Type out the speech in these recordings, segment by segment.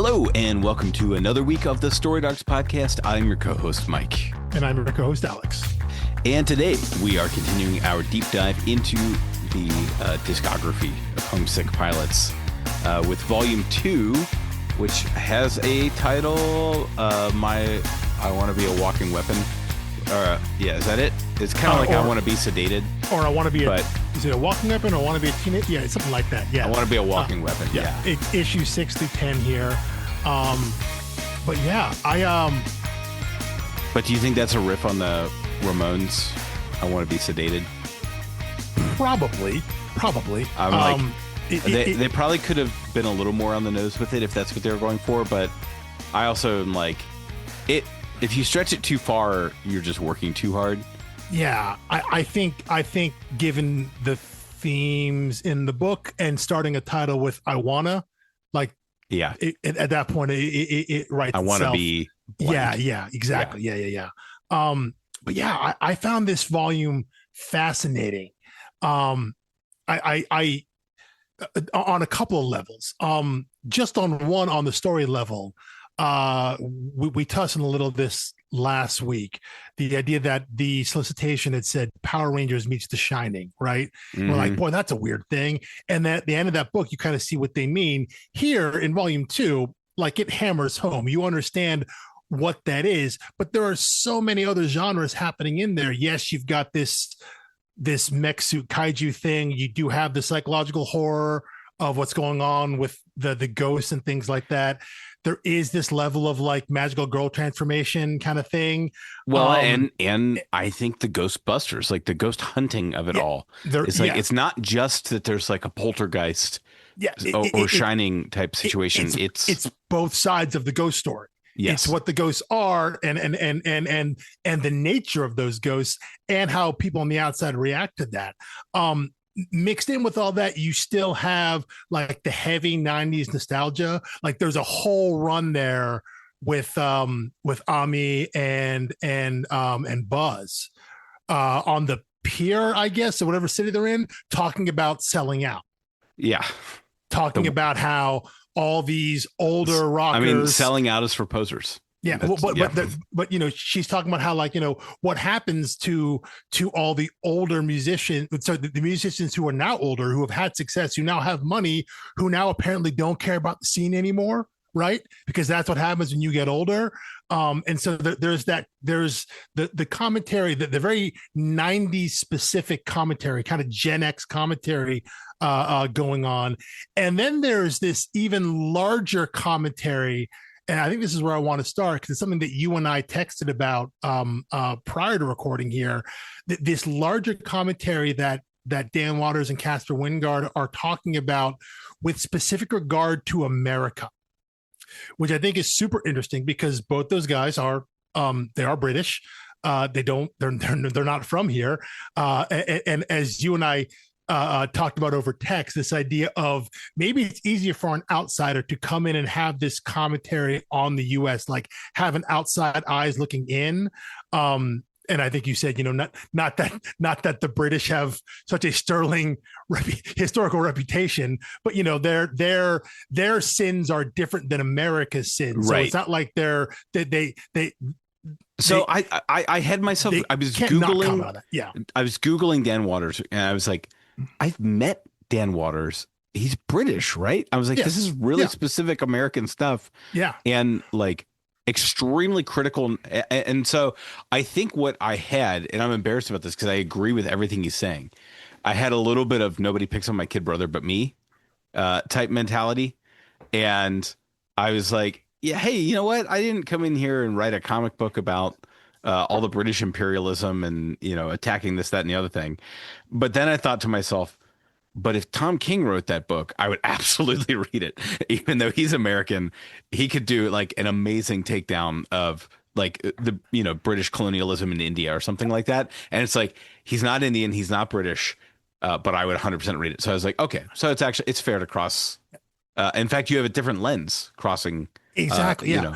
Hello, and welcome to another week of the Storied Arcs podcast. I'm your co-host, Mike. And I'm your co-host, Alex. And today, we are continuing our deep dive into the discography of Homesick Pilots with Volume 2, which has a title, I Want to Be a Walking Weapon. Is that it? It's kind of like I Want to Be Sedated. Or I Want to Be is it a walking weapon or I Want to Be a teenager? Yeah, it's something like that. Yeah. I Want to Be a Walking Weapon. Yeah. Issue 6 through 10 here. But yeah, But do you think that's a riff on the Ramones? I Want to Be Sedated. Probably. I'm they probably could have been a little more on the nose with it if that's what they were going for. But I also am like, if you stretch it too far, you're just working too hard. Yeah, I think given the themes in the book and starting a title with "I wanna," like, yeah, at that point it writes. I want to be. Blank. Yeah, exactly. Yeah. But yeah, I found this volume fascinating. I on a couple of levels. Just on one, on the story level, we touched on a little this last week, the idea that the solicitation had said Power Rangers meets The Shining, right? Mm-hmm. We're like, boy, that's a weird thing. And then at the end of that book, you kind of see what they mean. Here in Volume 2, like, it hammers home. You understand what that is, but there are so many other genres happening in there. Yes, you've got this mech suit kaiju thing. You do have the psychological horror of what's going on with the ghosts and things like that. There is this level of like magical girl transformation kind of thing. Well, and I think the Ghostbusters, like the ghost hunting of it all, it's like it's not just that there's like a poltergeist, or Shining type situation. It's both sides of the ghost story. Yes. It's what the ghosts are and the nature of those ghosts and how people on the outside react to that. Mixed in with all that, you still have like the heavy 90s nostalgia. Like, there's a whole run there with Ami and Buzz on the pier, I guess, or whatever city they're in, talking about selling out. Yeah. Talking about how all these older rockers, selling out is for posers. Yeah, but you know, she's talking about how, like, you know, what happens to all the older musicians. So the musicians who are now older, who have had success, who now have money, who now apparently don't care about the scene anymore, right? Because that's what happens when you get older. And so there's the commentary, the very 90s specific commentary, kind of Gen X commentary going on, and then there's this even larger commentary. And I think this is where I want to start, because it's something that you and I texted about prior to recording here. This larger commentary that Dan Watters and Caspar Wijngaard are talking about with specific regard to America, which I think is super interesting, because both those guys are they are British. They're not from here. And as you and I talked about over text, this idea of maybe it's easier for an outsider to come in and have this commentary on the U.S., like have an outside eyes looking in. And I think you said, you know, not that the British have such a sterling historical reputation, but, you know, their sins are different than America's sins. Right. So it's not like So I had myself. I was Googling. Yeah, I was Googling Dan Watters, and I was like, I've met Dan Watters. He's British, right? I was like, this is really specific American stuff. Yeah. And like extremely critical. And so I think what I had, and I'm embarrassed about this because I agree with everything he's saying, I had a little bit of nobody picks on my kid brother but me type mentality. And I was like, yeah, hey, you know what? I didn't come in here and write a comic book about all the British imperialism and, you know, attacking this, that, and the other thing. But then I thought to myself, but if Tom King wrote that book, I would absolutely read it. Even though he's American, he could do like an amazing takedown of like the, you know, British colonialism in India or something like that. And it's like, he's not Indian, he's not British, but I would 100% read it. So I was like, okay, so it's fair to cross. In fact, you have a different lens crossing. Exactly. You know,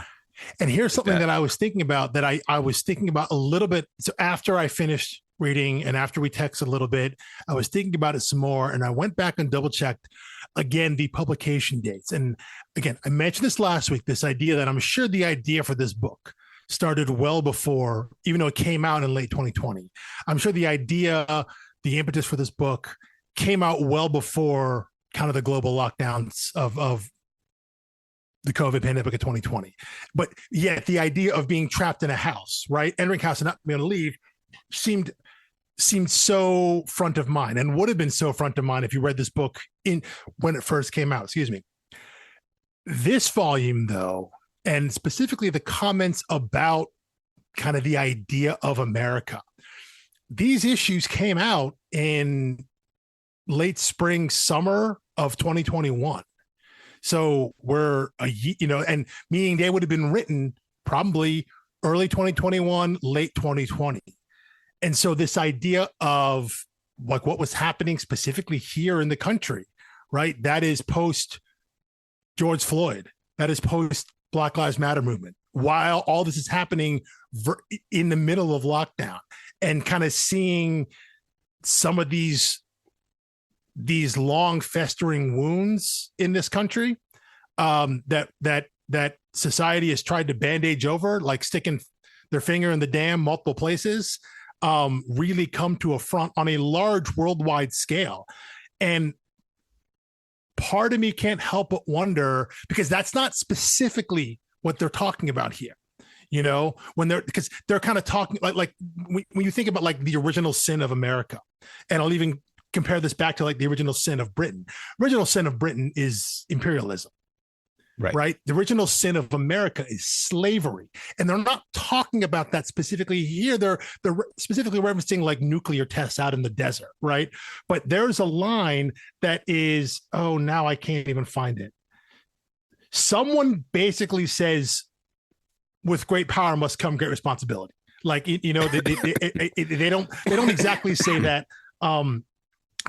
and here's something that I was thinking about, that I was thinking about a little bit. So after I finished reading and after we texted a little bit, I was thinking about it some more, and I went back and double checked. again, the publication dates. And again, I mentioned this last week, this idea that I'm sure the idea for this book started well before, even though it came out in late 2020. I'm sure the idea, the impetus for this book came out well before kind of the global lockdowns of the COVID pandemic of 2020. But yet the idea of being trapped in a house, right? Entering a house and not being able to leave seemed so front of mind, and would have been so front of mind if you read this book in when it first came out. Excuse me. This volume, though, and specifically the comments about kind of the idea of America, these issues came out in late spring, summer of 2021. So we're and meaning they would have been written probably early 2021, late 2020. And so this idea of like what was happening specifically here in the country, right? That is post George Floyd, that is post Black Lives Matter movement, while all this is happening in the middle of lockdown, and kind of seeing some of these long festering wounds in this country that society has tried to bandage over, like sticking their finger in the dam multiple places, really come to a front on a large worldwide scale. And part of me can't help but wonder, because that's not specifically what they're talking about here. Because they're kind of talking like when you think about like the original sin of America, and I'll even compare this back to like the original sin of Britain. Original sin of Britain is imperialism, right? The original sin of America is slavery, and they're not talking about that specifically here. They're specifically referencing like nuclear tests out in the desert, right? But there's a line that is, oh, now I can't even find it. Someone basically says, with great power must come great responsibility. Like, they don't exactly say that.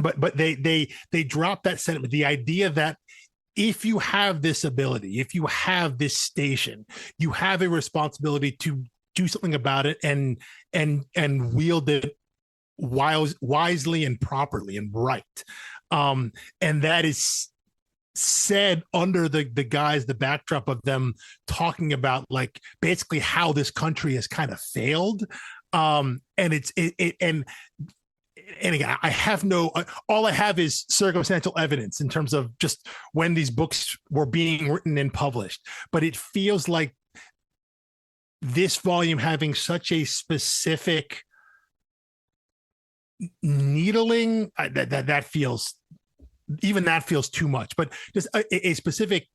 But they drop that sentiment, the idea that if you have this ability, if you have this station, you have a responsibility to do something about it and wield it wisely and properly and right. And that is said under the backdrop of them talking about like basically how this country has kind of failed. And again, I have all I have is circumstantial evidence in terms of just when these books were being written and published. But it feels like this volume having such a specific needling that feels too much. But just a specific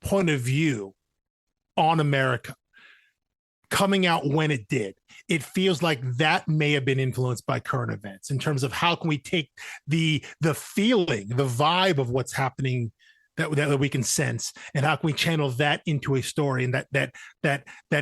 point of view on America coming out when it did, it feels like that may have been influenced by current events in terms of how can we take the feeling, the vibe of what's happening that we can sense, and how can we channel that into a story, and that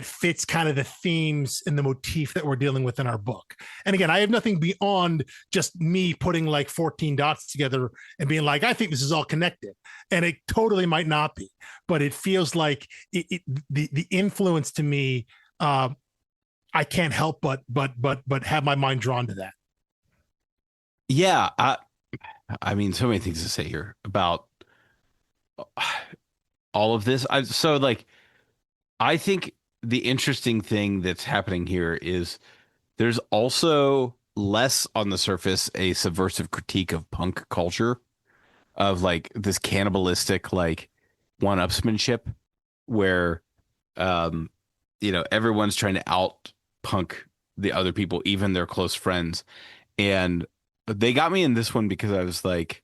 fits kind of the themes and the motif that we're dealing with in our book. And again, I have nothing beyond just me putting like 14 dots together and being like, I think this is all connected, and it totally might not be, but it feels like the influence to me. I can't help but have my mind drawn to that. Yeah, I mean, so many things to say here about all of this. I think the interesting thing that's happening here is there's also less on the surface a subversive critique of punk culture, of like this cannibalistic like one-upsmanship where everyone's trying to out punk the other people, even their close friends. And they got me in this one because I was like,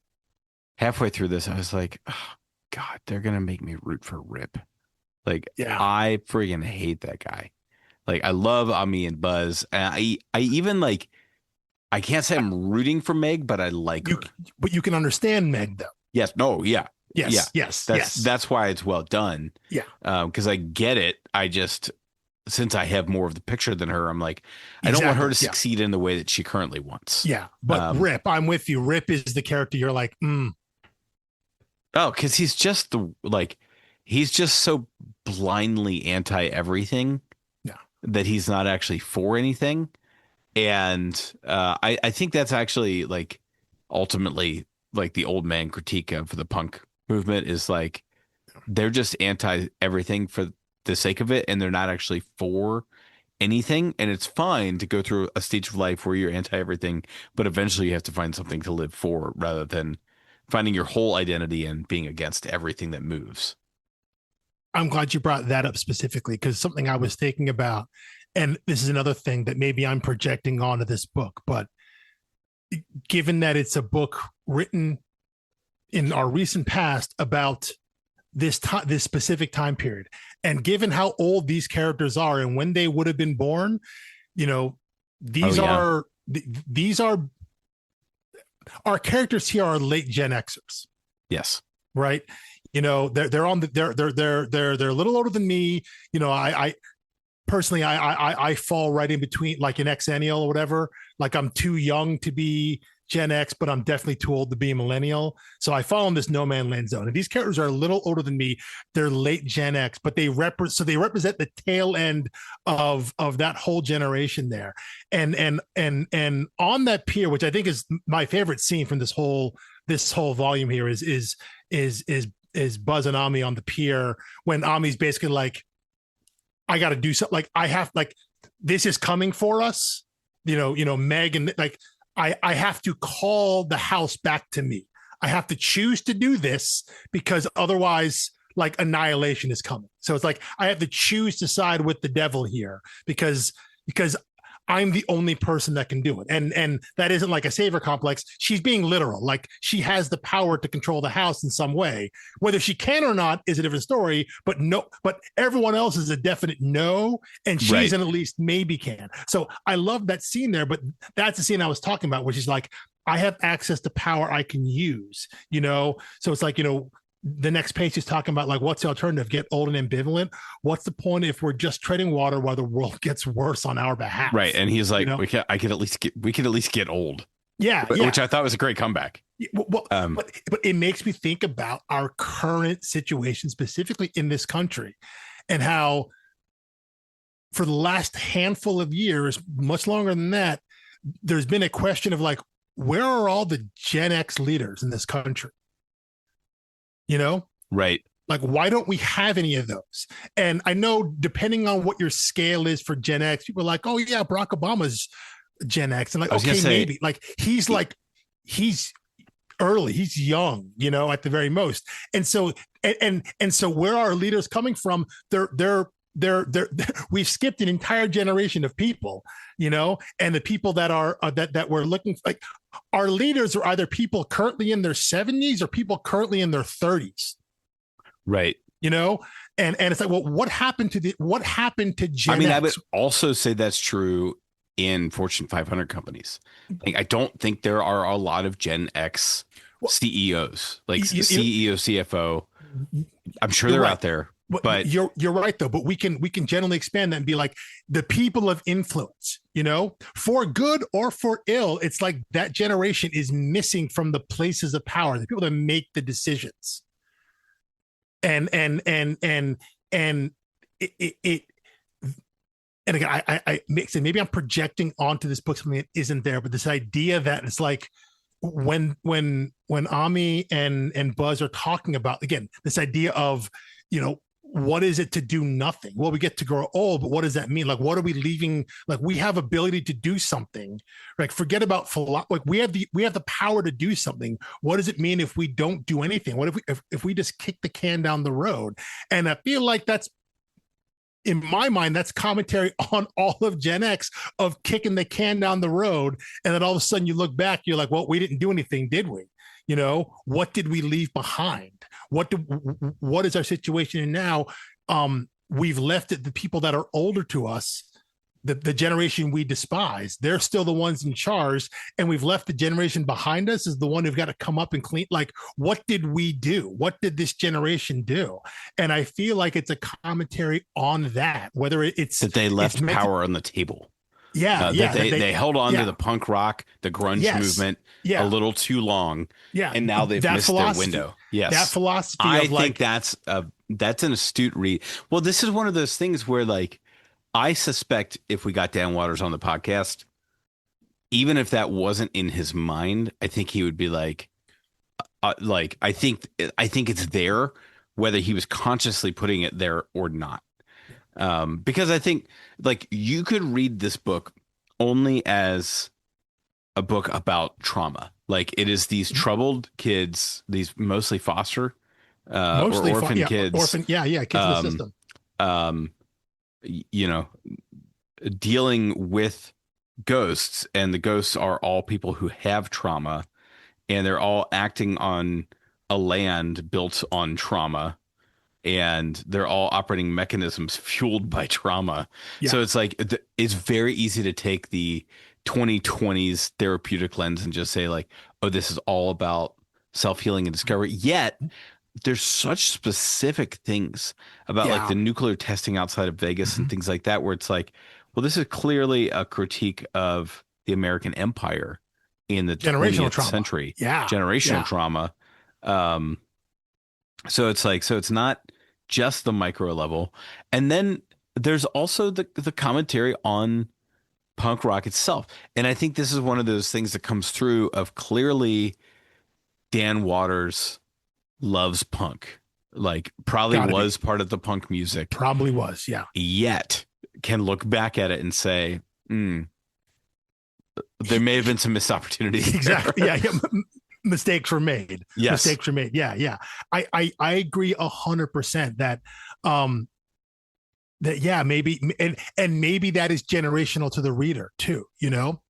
halfway through this, I was like, oh, God, they're going to make me root for Rip. Like, yeah. I friggin' hate that guy. Like, I love Ami and Buzz. And I even like, I can't say I'm rooting for Meg, but I like her. But you can understand Meg, though. Yes. No. Yeah. Yes. Yeah. Yes. That's why it's well done. Yeah. Because I get it. I just, since I have more of the picture than her, I'm like, I don't want her to succeed in the way that she currently wants. Yeah. But Rip, I'm with you. Rip is the character you're like, Oh, because he's just he's just so blindly anti everything that he's not actually for anything. And I think that's actually like ultimately like the old man critique of the punk movement is like they're just anti everything for the sake of it, and they're not actually for anything. And it's fine to go through a stage of life where you're anti everything, but eventually you have to find something to live for rather than finding your whole identity and being against everything that moves. I'm glad you brought that up specifically, because something I was thinking about, and this is another thing that maybe I'm projecting onto this book, but given that it's a book written in our recent past about this specific time period, and given how old these characters are and when they would have been born, you know, these are our characters here are late Gen Xers. Yes. Right. You know, they're on the they're a little older than me. You know, I personally I fall right in between, like an Xennial or whatever. Like I'm too young to be Gen X, but I'm definitely too old to be a millennial. So I fall in this no man land zone. And these characters are a little older than me. They're late Gen X, but they represent the tail end of that whole generation there. And on that pier, which I think is my favorite scene from this whole volume here, is Buzz and Ami on the pier when Ami's basically like, I got to do something. Like I have, like, this is coming for us. You know, Meg, and like, I have to call the house back to me. I have to choose to do this because otherwise, like, annihilation is coming. So it's like, I have to choose to side with the devil here because I'm the only person that can do it. And that isn't like a savior complex. She's being literal. Like, she has the power to control the house in some way. Whether she can or not is a different story, but everyone else is a definite no. And she's Right. at least maybe can. So I love that scene there, but that's the scene I was talking about, which is like, I have access to power I can use, you know? So it's like, you know, the next page is talking about, like, what's the alternative? Get old and ambivalent. What's the point if we're just treading water while the world gets worse on our behalf? Right. And he's like, you know? we could at least get old. Yeah. Which I thought was a great comeback. Well, but it makes me think about our current situation, specifically in this country, and how for the last handful of years, much longer than that, there's been a question of, like, where are all the Gen X leaders in this country? You know? Right. Like, why don't we have any of those? And I know, depending on what your scale is for Gen X, people are like, oh yeah, Barack Obama's Gen X. And like, okay, maybe. Like, he's early, he's young, you know, at the very most. And so so where are our leaders coming from? They're we've skipped an entire generation of people, you know, and the people that are that we're looking, like, our leaders are either people currently in their 70s or people currently in their 30s. Right. You know, and it's like, well, what happened to Gen X? I would also say that's true in Fortune 500 companies. Like, I don't think there are a lot of Gen X CEOs, like CEO, CFO. I'm sure they're out there. But you're right, though. But we can generally expand that and be like, the people of influence, you know, for good or for ill. It's like that generation is missing from the places of power, the people that make the decisions. And again, I maybe I'm projecting onto this book something that isn't there, but this idea that it's like, when Ami and Buzz are talking about, again, this idea of, you know, what is it to do nothing? Well, we get to grow old, but what does that mean? Like, what are we leaving? Like, we have ability to do something. Like, forget about like, we have the power to do something. What does it mean if we don't do anything? What if we just kick the can down the road? And I feel like that's, in my mind, that's commentary on all of Gen X, of kicking the can down the road. And then all of a sudden you look back, you're like, well, we didn't do anything, did we? You know, what did we leave behind? What is our situation now? We've left it, the people that are older to us, the generation we despise, they're still the ones in charge, and we've left the generation behind us is the one who've got to come up and clean. Like, what did we do? What did this generation do? And I feel like it's a commentary on that, whether it's that they left power on the table. Yeah, they held on to the punk rock, the grunge movement a little too long. Yeah, and now they've missed their window. Yes, that philosophy. I think that's an astute read. Well, this is one of those things where, like, I suspect if we got Dan Watters on the podcast, even if that wasn't in his mind, I think he would be like, like I think it's there, whether he was consciously putting it there or not. Because I think like you could read this book only as a book about trauma. Like it is these troubled kids, these mostly foster or Mostly, orphan yeah, kids, orphan, yeah, kids in the um, system. um, you know, dealing with ghosts, and the ghosts are all people who have trauma, and they're all acting on a land built on trauma, and they're all operating mechanisms fueled by trauma. Yeah, So it's like it's very easy to take the 2020s therapeutic lens and just say like, oh, this is all about self-healing and discovery. Yet there's such specific things about like yeah, the nuclear testing outside of Vegas and mhm. things like that, where it's like, well, this is clearly a critique of the American empire in the Generational 20th trauma. century, Yeah, generational yeah, trauma. Um, so it's like, so it's not just the micro level. And then there's also the commentary on punk rock itself. And I think this is one of those things that comes through of clearly Dan Waters loves punk, like probably gotta be. was part of the punk music, Probably was. Yeah, yet can look back at it and say, there may have been some missed opportunities there. exactly. Yeah, yeah. Mistakes were made. Yes. Mistakes were made. Yeah, yeah. I agree 100% that that yeah, maybe and maybe that is generational to the reader too, you know?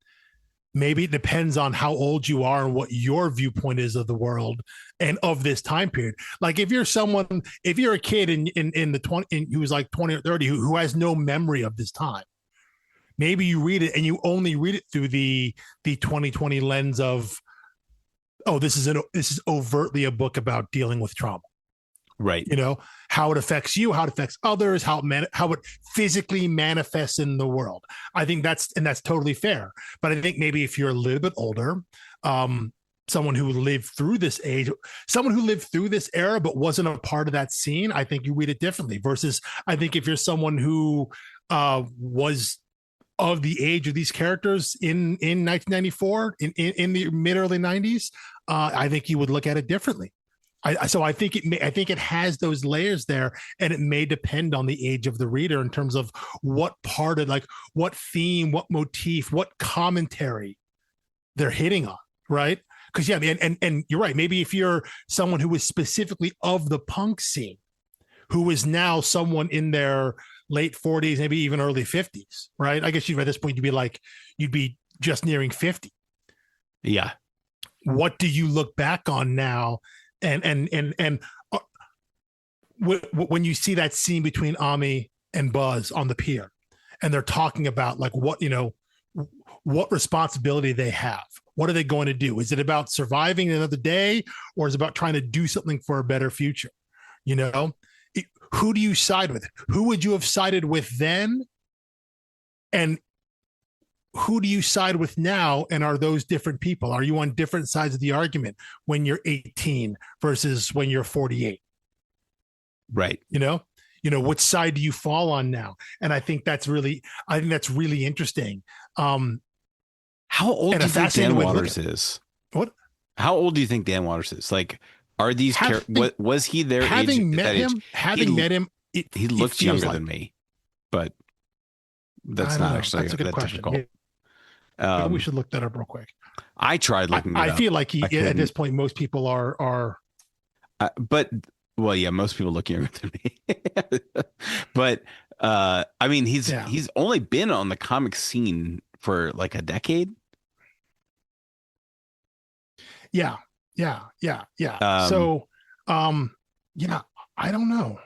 Maybe it depends on how old you are and what your viewpoint is of the world and of this time period. Like if you're someone, if you're a kid in the 20 who was like 20 or 30 who has no memory of this time, maybe you read it and you only read it through the 2020 lens of, oh, this is overtly a book about dealing with trauma. Right. You know, how it affects you, how it affects others, how it physically manifests in the world. I think that's totally fair. But I think maybe if you're a little bit older, someone who lived through this age, someone who lived through this era but wasn't a part of that scene, I think you read it differently. Versus, I think if you're someone who was of the age of these characters in 1994, in the mid early 90s, I think you would look at it differently. So I think I think it has those layers there, and it may depend on the age of the reader in terms of what part of, like, what theme, what motif, what commentary they're hitting on, right? Because yeah, and you're right. Maybe if you're someone who was specifically of the punk scene, who is now someone in their late 40s, maybe even early 50s, right? I guess at this point you'd be just nearing 50. Yeah. What do you look back on now? And when you see that scene between Ami and Buzz on the pier, and they're talking about like what responsibility they have, what are they going to do? Is it about surviving another day, or is it about trying to do something for a better future? You know, who do you side with? Who would you have sided with then? And who do you side with now? And are those different people? Are you on different sides of the argument when you're 18 versus when you're 48? Right. You know, which side do you fall on now? And I think that's really interesting. How old do you think Dan Waters is? What? How old do you think Dan Waters is? Like, are these was he their having age? Met him, age? Having met him, he looks younger than me, but that's not actually that's a good question. Maybe we should look that up real quick. I tried looking it up. I feel like at this point, most people are. But well, yeah, most people look younger than me. But I mean, he's only been on the comic scene for like a decade. Yeah. So, yeah, I don't know.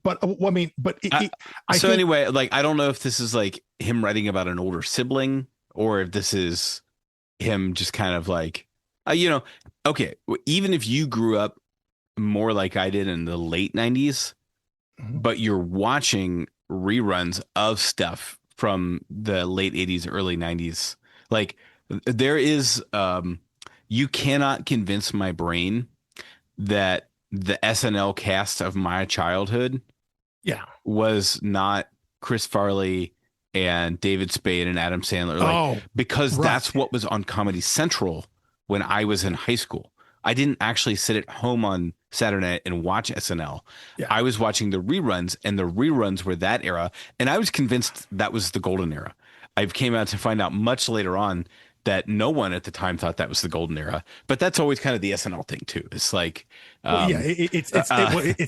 But I mean, but anyway, like, I don't know if this is like him writing about an older sibling, or if this is him just kind of like, okay, even if you grew up more like I did in the late 90s, but you're watching reruns of stuff from the late 80s, early 90s, like there is, you cannot convince my brain that the SNL cast of my childhood was not Chris Farley and David Spade and Adam Sandler, because that's what was on Comedy Central when I was in high school. I didn't actually sit at home on Saturday night and watch SNL. Yeah. I was watching the reruns, and the reruns were that era, and I was convinced that was the golden era. I came out to find out much later on that no one at the time thought that was the golden era, but that's always kind of the SNL thing too. It's like, Well, yeah, it's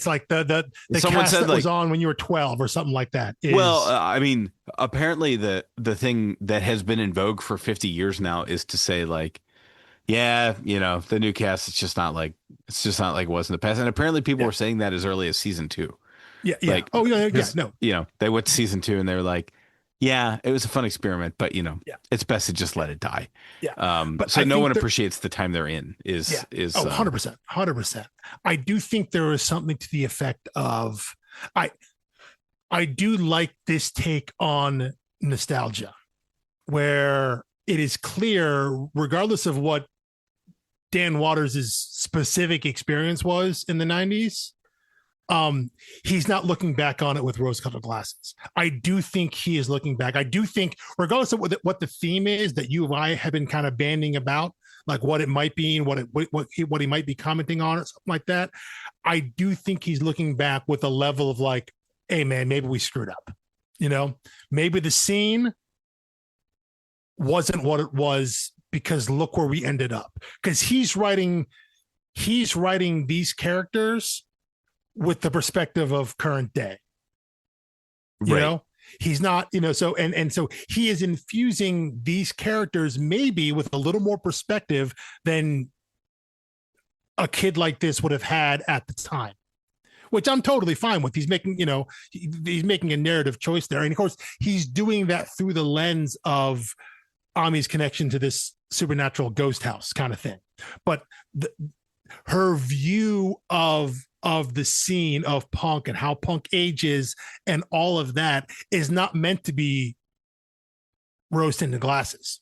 like the someone cast said, that like, was on when you were 12 or something like that. well, I mean, apparently the thing that has been in vogue for 50 years now is to say, like, yeah, the new cast, it's just not like it was in the past. And apparently people Yeah. were saying that as early as season 2. Yeah, yeah. Like, Oh, yeah, yeah. 'cause, No. They went to season 2 and they were like, yeah, it was a fun experiment, but Yeah. it's best to just let it die. Yeah. But So I no think one appreciates the time they're in Yeah. is 100%. 100%. I do think there is something to the effect of I do like this take on nostalgia, where it is clear, regardless of what Dan Watters' specific experience was in the 90s, he's not looking back on it with rose-colored glasses. I do think he is looking back. I do think, regardless of what the theme is that you and I have been kind of banding about, like what it might be and what he might be commenting on or something like that, I do think he's looking back with a level of like, hey man, maybe we screwed up. Maybe the scene wasn't what it was because look where we ended up. Because he's writing these characters with the perspective of current day. He's not, so so he is infusing these characters maybe with a little more perspective than a kid like this would have had at the time, which I'm totally fine with. He's making, he's making a narrative choice there. And of course, he's doing that through the lens of Ami's connection to this supernatural ghost house kind of thing. But her view of the scene of punk and how punk ages and all of that is not meant to be rose tinted glasses.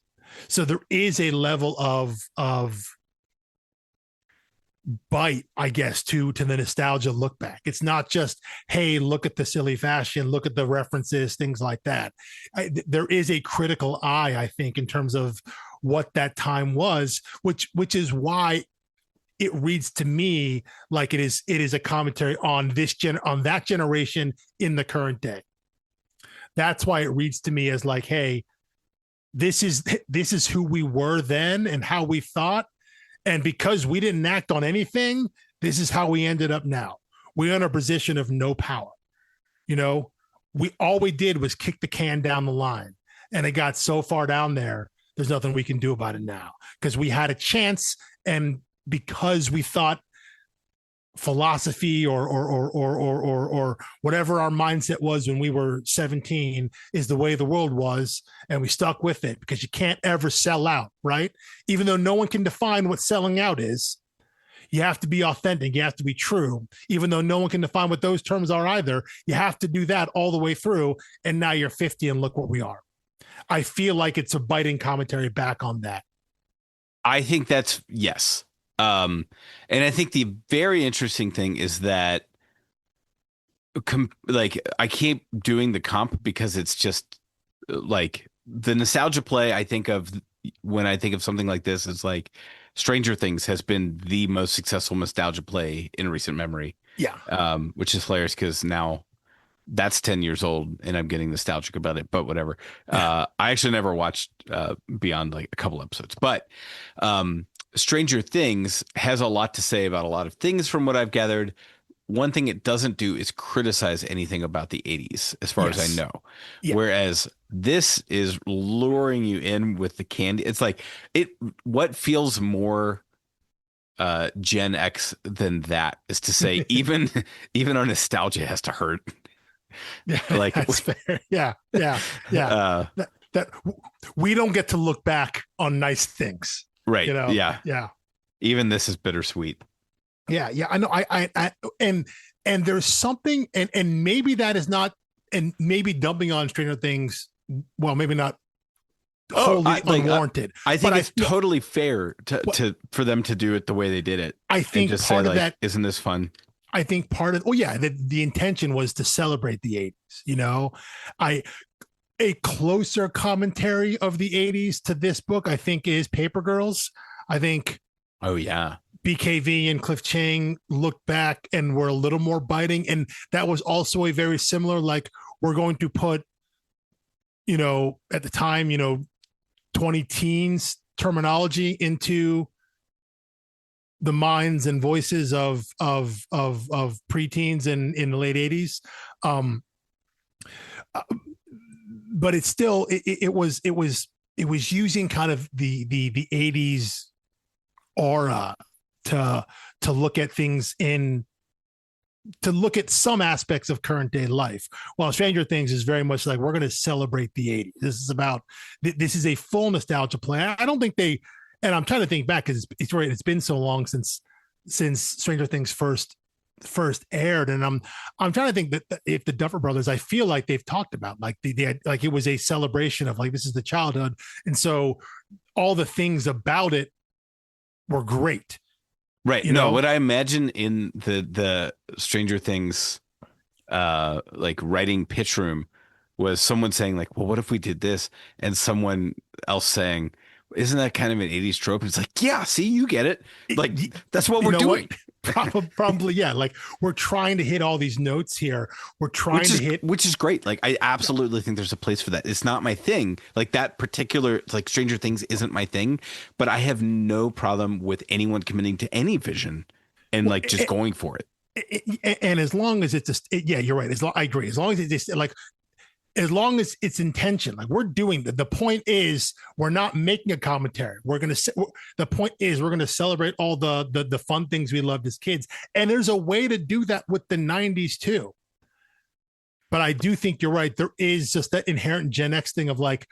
So there is a level of bite, I guess, to the nostalgia look back. It's not just, hey, look at the silly fashion, look at the references, things like that. There is a critical eye, I think, in terms of what that time was, which is why it reads to me like it is a commentary on that generation in the current day. That's why it reads to me as like, hey, this is who we were then and how we thought. And because we didn't act on anything, this is how we ended up now. We're in a position of no power. All we did was kick the can down the line, and it got so far down there, there's nothing we can do about it now because we had a chance. And because we thought philosophy or whatever our mindset was when we were 17 is the way the world was, and we stuck with it because you can't ever sell out, right? Even though no one can define what selling out is, you have to be authentic, you have to be true. Even though no one can define what those terms are either, you have to do that all the way through. And now you're 50 and look what we are. I feel like it's a biting commentary back on that. I think that's yes. And I think the very interesting thing is that I keep doing the comp because it's just like the nostalgia play. I think of when I think of something like this, it's like Stranger Things has been the most successful nostalgia play in recent memory. Yeah. Which is hilarious because now that's 10 years old and I'm getting nostalgic about it, but whatever. I actually never watched beyond like a couple episodes, but Stranger Things has a lot to say about a lot of things from what I've gathered. One thing it doesn't do is criticize anything about the 80s, as far as I know. Yeah. Whereas this is luring you in with the candy. It's like what feels more Gen X than that is to say, even our nostalgia has to hurt. Yeah, like that's fair. Yeah. That we don't get to look back on nice things. Right. Yeah. Yeah. Even this is bittersweet. Yeah. I know. I and there's something, and maybe that is not, and maybe dumping on Stranger Things. Well, maybe not wholly unwarranted. I think it's totally fair for them to do it the way they did it. I think just part say, of that, isn't this fun? I think part of, the intention was to celebrate the 80s. A closer commentary of the 80s to this book, I think, is Paper Girls. I think Oh yeah. BKV and Cliff Chang looked back and were a little more biting. And that was also a very similar, like, we're going to put, at the time, 20 teens terminology into the minds and voices of preteens in the late 80s. But it's still, it was using kind of the 80s aura to look at things to look at some aspects of current day life, while Stranger Things is very much like, we're going to celebrate the 80s. This is a full nostalgia play. I don't think and I'm trying to think back, because it's been so long since Stranger Things first aired, and I'm trying to think that if the Duffer Brothers, I feel like they've talked about, like, like it was a celebration of, like, this is the childhood, and so all the things about it were great. Right. What I imagine in the Stranger Things like writing pitch room was someone saying, like, well, what if we did this? And someone else saying, isn't that kind of an 80s trope? And it's like, yeah, see, you get it. Like, that's what we're doing. Probably, yeah. Like, we're trying to hit all these notes here. We're trying to hit, which is great. Like, I absolutely think there's a place for that. It's not my thing. Like, that particular, like, Stranger Things isn't my thing, but I have no problem with anyone committing to any vision and like just going for it. And as long as it's yeah, you're right. I agree. As long as it's just like, as long as it's intention, like, we're doing the point is, we're not making a commentary. The point is, we're going to celebrate all the fun things we loved as kids. And there's a way to do that with the 90s too. But I do think you're right. There is just that inherent Gen X thing of, like,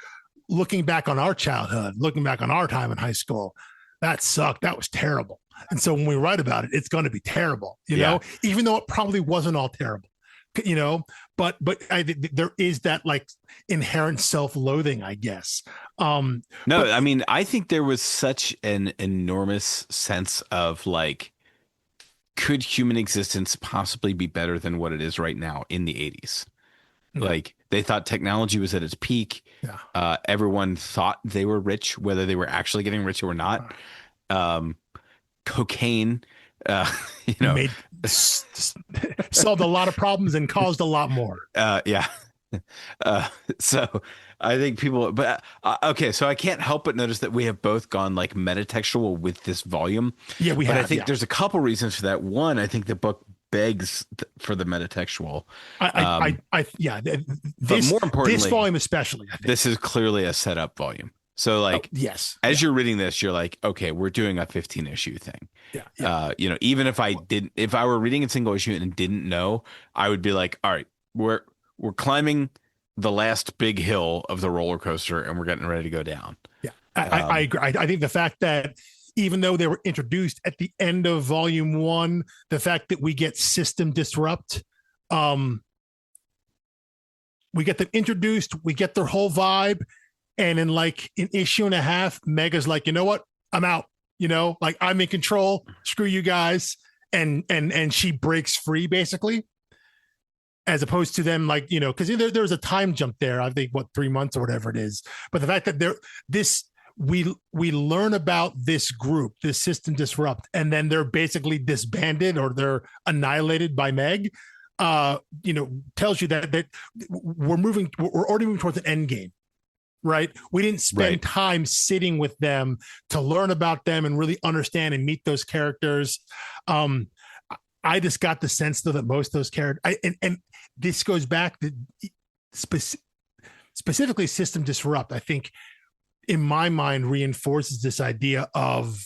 looking back on our childhood, looking back on our time in high school. That sucked. That was terrible. And so when we write about it, it's going to be terrible, you know, even though it probably wasn't all terrible. But there is that, like, inherent self-loathing, I guess. I mean, I think there was such an enormous sense of, like, could human existence possibly be better than what it is right now in the 80s? Yeah. Like, they thought technology was at its peak. Yeah. Everyone thought they were rich, whether they were actually getting rich or not. Cocaine, solved a lot of problems and caused a lot more. Yeah. So I think people, but okay. So I can't help but notice that we have both gone, like, metatextual with this volume. Yeah, we have. I think there's a couple reasons for that. One, I think the book begs for the metatextual. But more importantly, this volume especially, I think. This is clearly a setup volume. So, like, yes, as you're reading this, you're like, okay, we're doing a 15 issue thing. Yeah. Even if I were reading a single issue and didn't know, I would be like, all right, we're climbing the last big hill of the roller coaster and we're getting ready to go down. Yeah, I agree. I think the fact that even though they were introduced at the end of volume 1, the fact that we get System Disrupt, we get them introduced, we get their whole vibe. And in like an issue and a half, Mega's like, you know what? I'm out. Like, I'm in control. Screw you guys. And she breaks free, basically. As opposed to them, like, because there's a time jump there. I think 3 months or whatever it is. But the fact that we learn about this group, this System Disrupt, and then they're basically disbanded or they're annihilated by Meg. Tells you that we're already moving towards an end game. Right. We didn't spend time sitting with them to learn about them and really understand and meet those characters. I just got the sense, though, that most of those characters, and this goes back to specifically System Disrupt, I think, in my mind, reinforces this idea of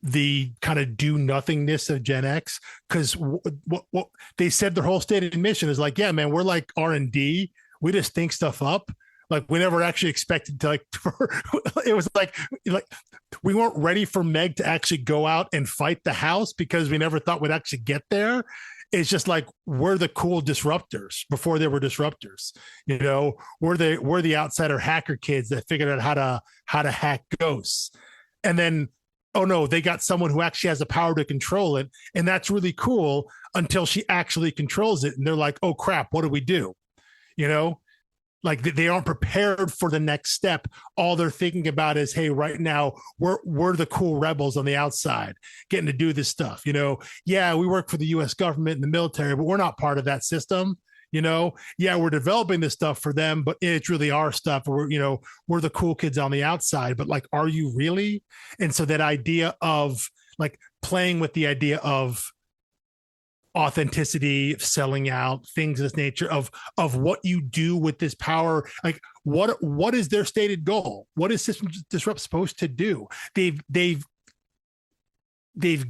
the kind of do nothingness of Gen X. Because what they said, their whole stated mission is like, yeah, man, we're like R&D. We just think stuff up. Like, we never actually expected to, like, it was like we weren't ready for Meg to actually go out and fight the house because we never thought we'd actually get there. It's just like, we're the cool disruptors before they were disruptors. We're the outsider hacker kids that figured out how to hack ghosts. And then, oh no, they got someone who actually has the power to control it. And that's really cool until she actually controls it. And they're like, oh crap, what do we do? Like they aren't prepared for the next step. All they're thinking about is, hey, right now we're the cool rebels on the outside getting to do this stuff. Yeah, we work for the US government and the military, but we're not part of that system. Yeah, we're developing this stuff for them, but it's really our stuff. We're the cool kids on the outside, but like, are you really? And so that idea of like playing with the idea of authenticity, selling out, things of this nature, of what you do with this power, like what is their stated goal? What is System Disrupt supposed to do? They've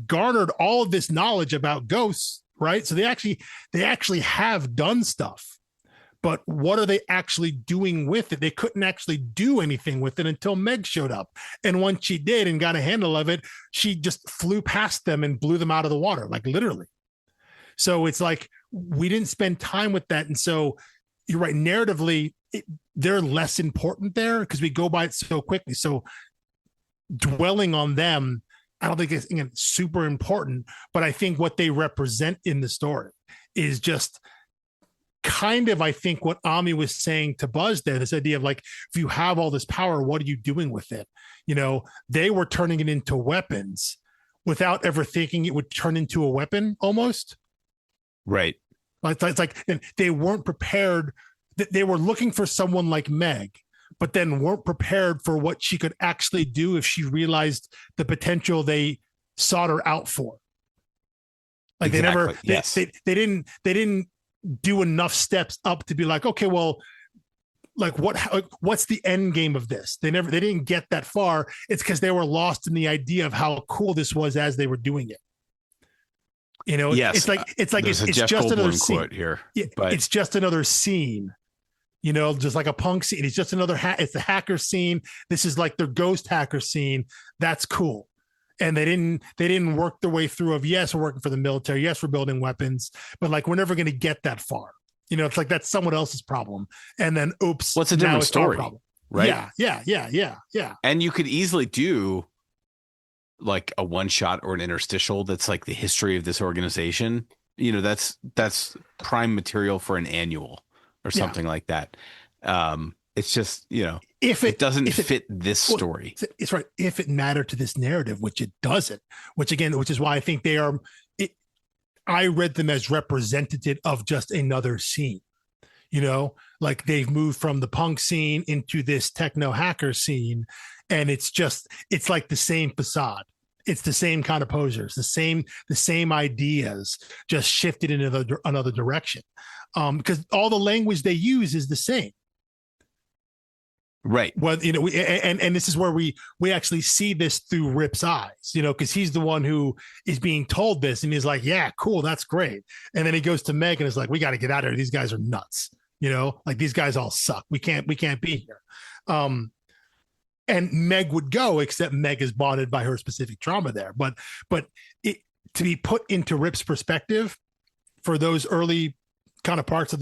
garnered all of this knowledge about ghosts, right? So they actually have done stuff, but what are they actually doing with it? They couldn't actually do anything with it until Meg showed up, and once she did and got a handle of it, she just flew past them and blew them out of the water, like literally. So it's like we didn't spend time with that. And so you're right, narratively, they're less important there because we go by it so quickly. So dwelling on them, I don't think it's, again, super important, but I think what they represent in the story is just kind of, I think, what Ami was saying to Buzz there, this idea of like, if you have all this power, what are you doing with it? They were turning it into weapons without ever thinking it would turn into a weapon almost. Right. It's like they weren't prepared. They were looking for someone like Meg, but then weren't prepared for what she could actually do if she realized the potential they sought her out for. Like exactly. They didn't do enough steps up to be like, okay, well, like what's the end game of this? They didn't get that far. It's because they were lost in the idea of how cool this was as they were doing it. Yes, it's just another scene quote here. But it's just another scene, just like a punk scene. It's just another it's the hacker scene. This is like their ghost hacker scene. That's cool. And they didn't work their way through of, yes, we're working for the military. Yes, we're building weapons, but like, we're never going to get that far. It's like, that's someone else's problem. And then, oops. What's a different story? Right. Yeah. And you could easily do like a one shot or an interstitial that's like the history of this organization. That's prime material for an annual or something like that. It's just, if it doesn't fit this story. It's right. If it mattered to this narrative, which it doesn't, which is why I think they are, I read them as representative of just another scene, like they've moved from the punk scene into this techno hacker scene. And it's like the same facade. It's the same kind of posers, the same ideas, just shifted in another direction. Because all the language they use is the same. Right. Well, and this is where we actually see this through Rip's eyes, because he's the one who is being told this, and he's like, yeah, cool, that's great. And then he goes to Meg and is like, we got to get out of here. These guys are nuts. Like these guys all suck. We can't be here. And Meg would go, except Meg is bonded by her specific trauma there. But to be put into Rip's perspective for those early kind of parts of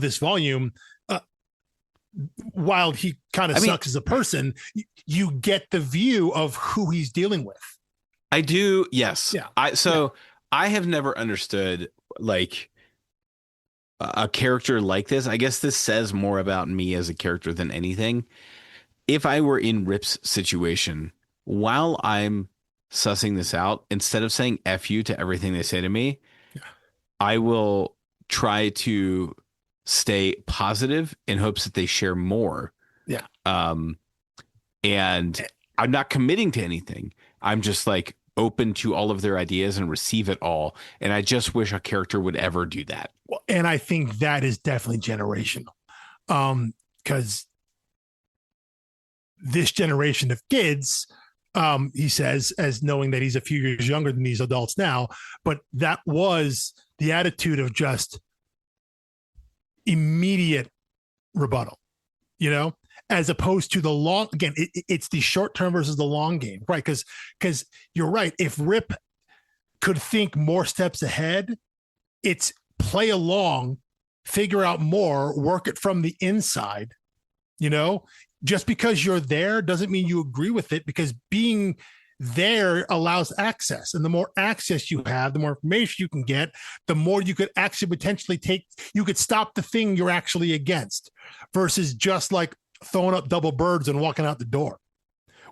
this volume, while he kind of sucks as a person, you get the view of who he's dealing with. I do. Yes. Yeah. I have never understood like a character like this. I guess this says more about me as a character than anything. If I were in Rip's situation, while I'm sussing this out, instead of saying F you to everything they say to me, I will try to stay positive in hopes that they share more. Yeah. And I'm not committing to anything. I'm just like open to all of their ideas and receive it all. And I just wish a character would ever do that. Well, and I think that is definitely generational. Because this generation of kids, he says, as knowing that he's a few years younger than these adults now, but that was the attitude of just immediate rebuttal, as opposed to the long, again, it's the short term versus the long game, right? Because you're right. If Rip could think more steps ahead, it's play along, figure out more, work it from the inside, just because you're there doesn't mean you agree with it, because being there allows access. And the more access you have, the more information you can get, the more you could actually potentially you could stop the thing you're actually against versus just like throwing up double birds and walking out the door,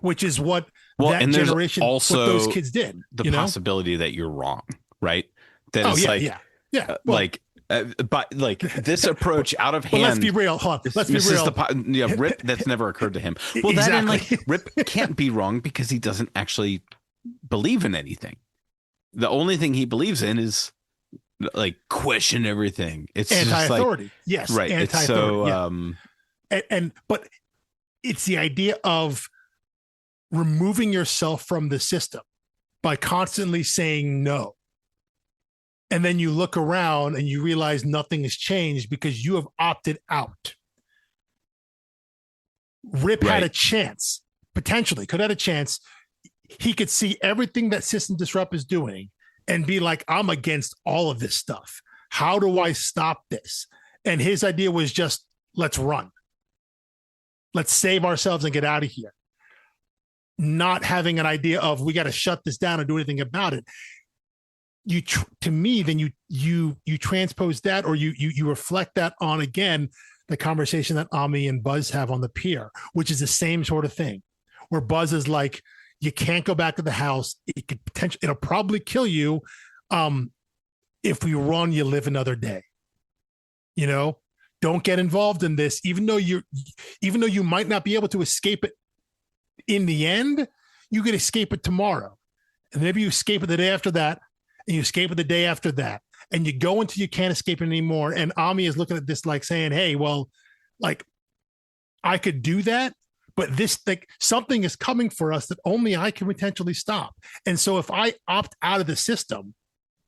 which is what that generation, also what those kids did. The possibility that you're wrong, right? That is well, like, but like this approach out of hand. Let's be real. Hold on. Let's be real. Rip, that's never occurred to him. Well, exactly. That and like Rip can't be wrong because he doesn't actually believe in anything. The only thing he believes in is like question everything. It's anti-authority. Like, yes, right. Anti-authority. It's so but it's the idea of removing yourself from the system by constantly saying no. And then you look around and you realize nothing has changed because you have opted out. Rip had a chance, potentially could have a chance. He could see everything that System Disrupt is doing and be like, I'm against all of this stuff. How do I stop this? And his idea was just, let's run. Let's save ourselves and get out of here. Not having an idea of we got to shut this down and do anything about it. To me, then you transpose that, or you reflect that on, again, the conversation that Ami and Buzz have on the pier, which is the same sort of thing, where Buzz is like, you can't go back to the house. It'll probably kill you. If we run, you live another day. Don't get involved in this, even though you might not be able to escape it in the end. You could escape it tomorrow, and maybe you escape it the day after that. And you escape it the day after that, and you go until you can't escape it anymore. And Ami is looking at this like saying, hey, well, like I could do that, but this, like, something is coming for us that only I can potentially stop. And so if I opt out of the system,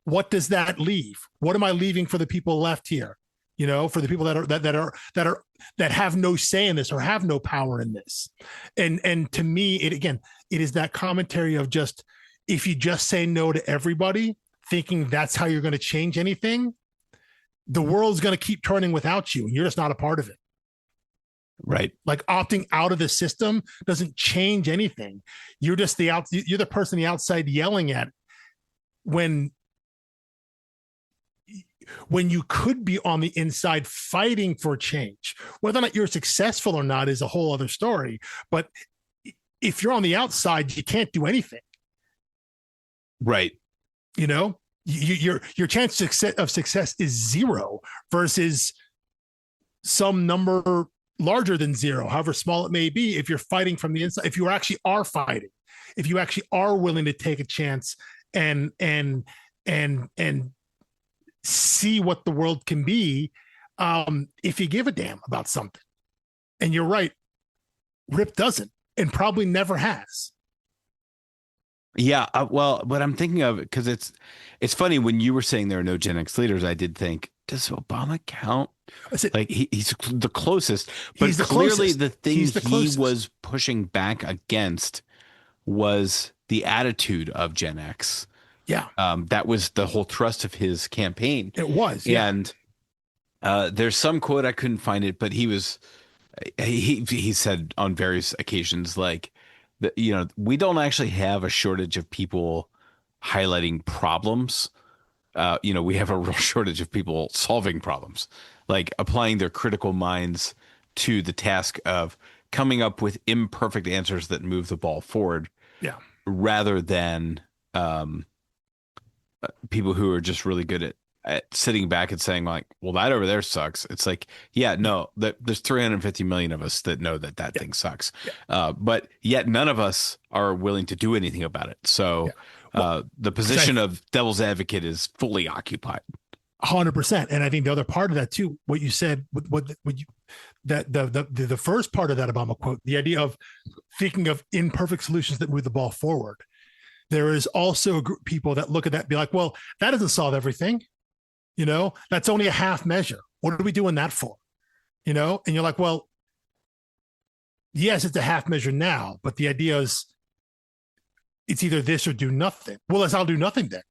what does that leave? What am I leaving for the people left here? For the people that have no say in this or have no power in this. And to me, it is that commentary of just, if you just say no to everybody, thinking that's how you're going to change anything, the world's going to keep turning without you, and you're just not a part of it. Right. Like opting out of the system doesn't change anything. You're just you're the person on the outside yelling at when you could be on the inside fighting for change. Whether or not you're successful or not is a whole other story. But if you're on the outside, you can't do anything. Right. Your chance of success is zero versus some number larger than zero, however small it may be. If you're fighting from the inside, if you actually are fighting, if you actually are willing to take a chance and see what the world can be, if you give a damn about something. And you're right, Rip doesn't, and probably never has. Yeah, well, what I'm thinking of, because it's funny when you were saying there are no Gen X leaders, I did think, does Obama count? Like he's the closest, but clearly the thing he was pushing back against was the attitude of Gen X. Yeah, that was the whole thrust of his campaign. It was, yeah. And there's some quote, I couldn't find it, but he said on various occasions, like, we don't actually have a shortage of people highlighting problems. We have a real shortage of people solving problems, like applying their critical minds to the task of coming up with imperfect answers that move the ball forward. Yeah. Rather than people who are just really good at sitting back and saying like, well, that over there sucks. It's like, yeah, no, there's 350 million of us that know that thing sucks. Yeah. But yet none of us are willing to do anything about it. So the position of devil's advocate is fully occupied. 100%. And I think the other part of that too, what you said, the first part of that Obama quote, the idea of thinking of imperfect solutions that move the ball forward. There is also a group of people that look at that and be like, well, that doesn't solve everything. That's only a half measure. What are we doing that for? And you're like, well, yes, it's a half measure now, but the idea is it's either this or do nothing. Well, I'll do nothing then.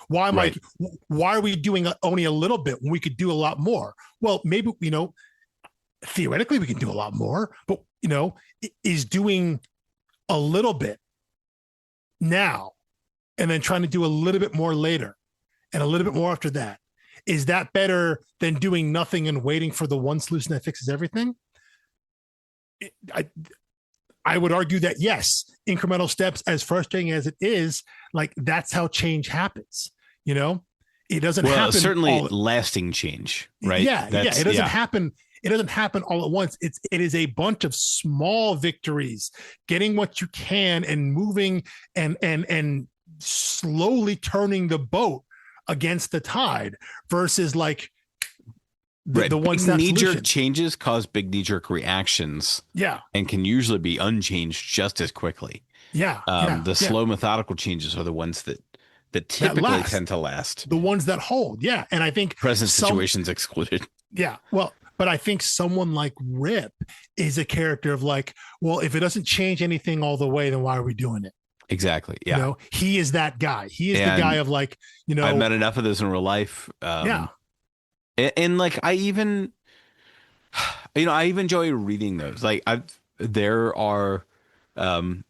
Why are we doing only a little bit when we could do a lot more? Well, maybe, theoretically we can do a lot more, but, is doing a little bit now and then trying to do a little bit more later and a little bit more after that, is that better than doing nothing and waiting for the one solution that fixes everything? I would argue that yes, incremental steps, as frustrating as it is, like that's how change happens. You know, it doesn't happen. Certainly lasting change, right? Yeah, It doesn't happen. It doesn't happen all at once. It is a bunch of small victories, getting what you can and moving and slowly turning the boat against the tide versus like the one knee-jerk changes cause big knee-jerk reactions. Yeah. And can usually be unchanged just as quickly. Yeah. The slow methodical changes are the ones that typically tend to last. The ones that hold. Yeah. And I think present situations excluded. Yeah. Well, but I think someone like Rip is a character of like, well, if it doesn't change anything all the way, then why are we doing it? Exactly. Yeah. You know, he is that guy. He is the guy of like, you know, I've met enough of this in real life. And like, I even enjoy reading those. Like there are, I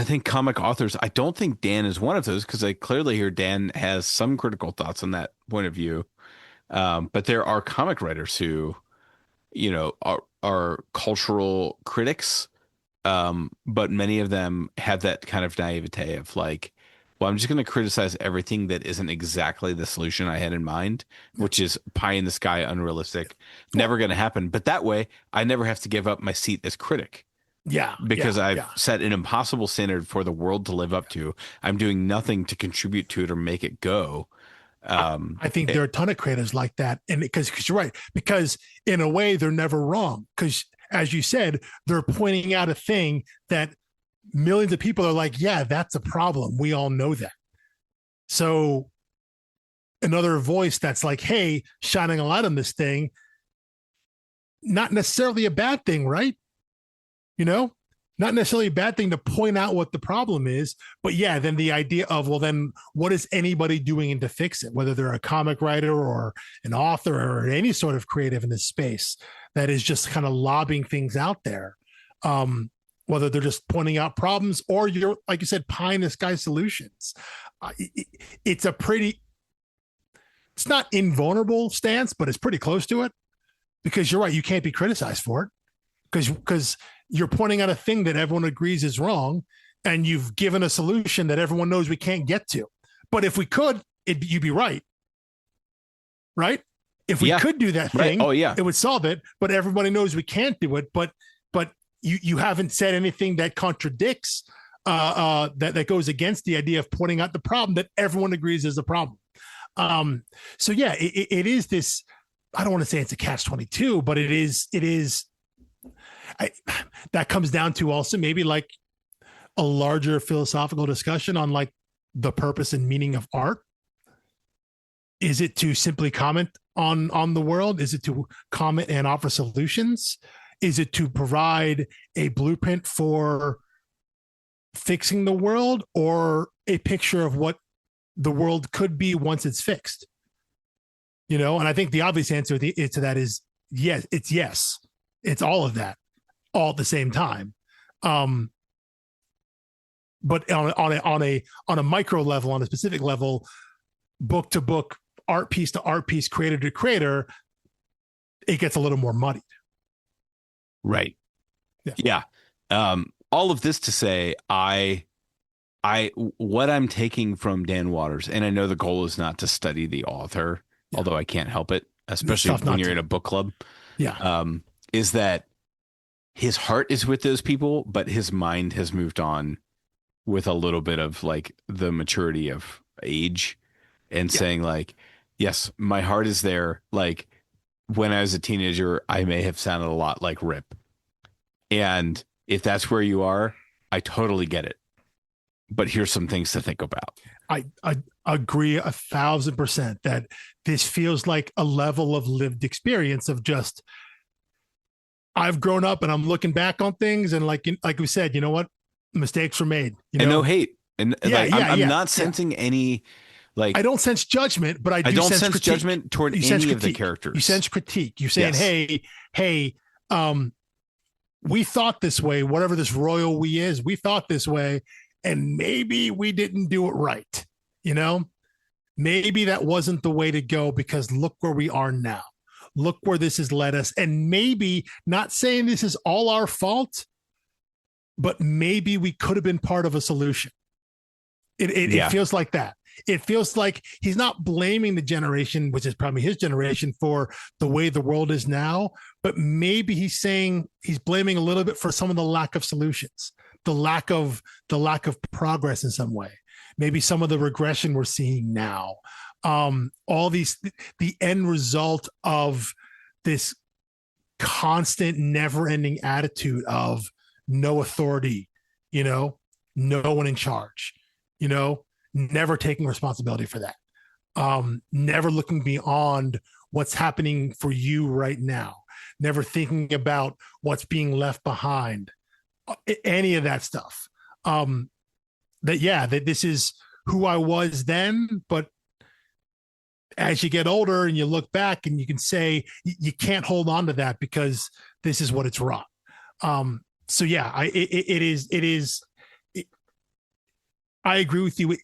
think comic authors, I don't think Dan is one of those because I clearly hear Dan has some critical thoughts on that point of view. But there are comic writers who, you know, are cultural critics. But many of them have that kind of naivete of like, well, I'm just going to criticize everything that isn't exactly the solution I had in mind, which is pie in the sky, unrealistic, never going to happen. But that way, I never have to give up my seat as critic. Yeah. Because I've set an impossible standard for the world to live up to. I'm doing nothing to contribute to it or make it go. I think there are a ton of creators like that. And because you're right, because in a way, they're never wrong. Because as you said, they're pointing out a thing that millions of people are like, yeah, that's a problem. We all know that. So another voice that's like, hey, shining a light on this thing, not necessarily a bad thing, right? You know, not necessarily a bad thing to point out what the problem is, but yeah, then the idea of, well, then what is anybody doing to fix it? Whether they're a comic writer or an author or any sort of creative in this space that is just kind of lobbing things out there. Whether they're just pointing out problems or you're, like you said, pie in the sky solutions. It's not invulnerable stance, but it's pretty close to it because you're right. You can't be criticized for it because you're pointing out a thing that everyone agrees is wrong and you've given a solution that everyone knows we can't get to. But if we could, you'd be right. Right? If we could do that thing, it would solve it, but everybody knows we can't do it. But you haven't said anything that contradicts that goes against the idea of pointing out the problem that everyone agrees is a problem. So yeah, it is this. I don't want to say it's a catch-22, but it is. That comes down to also maybe like a larger philosophical discussion on like the purpose and meaning of art. Is it to simply comment on the world? Is it to comment and offer solutions? Is it to provide a blueprint for fixing the world or a picture of what the world could be once it's fixed? You know, and I think the obvious answer to that is yes. It's yes. It's all of that, all at the same time. But on a micro level, on a specific level, book to book, art piece to art piece, creator to creator, it gets a little more muddied. Right. Yeah. All of this to say, what I'm taking from Dan Watters, and I know the goal is not to study the author, although I can't help it, especially when you're in a book club. Yeah. Is that his heart is with those people, but his mind has moved on with a little bit of like the maturity of age and saying like, yes, my heart is there. Like when I was a teenager, I may have sounded a lot like Rip. And if that's where you are, I totally get it. But here's some things to think about. I agree 1,000% that this feels like a level of lived experience of just, I've grown up and I'm looking back on things and like we said, you know what? Mistakes were made. And no hate. And I'm not sensing any, like, I don't sense judgment, but I don't sense judgment toward any of the characters. You sense critique. You're saying, hey, we thought this way, whatever this royal we is, we thought this way. and maybe we didn't do it right. You know, maybe that wasn't the way to go, because look where we are now. Look where this has led us. And maybe, not saying this is all our fault, but maybe we could have been part of a solution. It feels like that. It feels like he's not blaming the generation, which is probably his generation, for the way the world is now, but maybe he's saying he's blaming a little bit for some of the lack of solutions, the lack of progress in some way, maybe some of the regression we're seeing now. All these, the end result of this constant, never-ending attitude of no authority, no one in charge, never taking responsibility for that. Never looking beyond what's happening for you right now, never thinking about what's being left behind, any of that stuff. That this is who I was then, but as you get older and you look back and you can say you can't hold on to that because this is what it's wrought. So yeah, it is. I agree with you.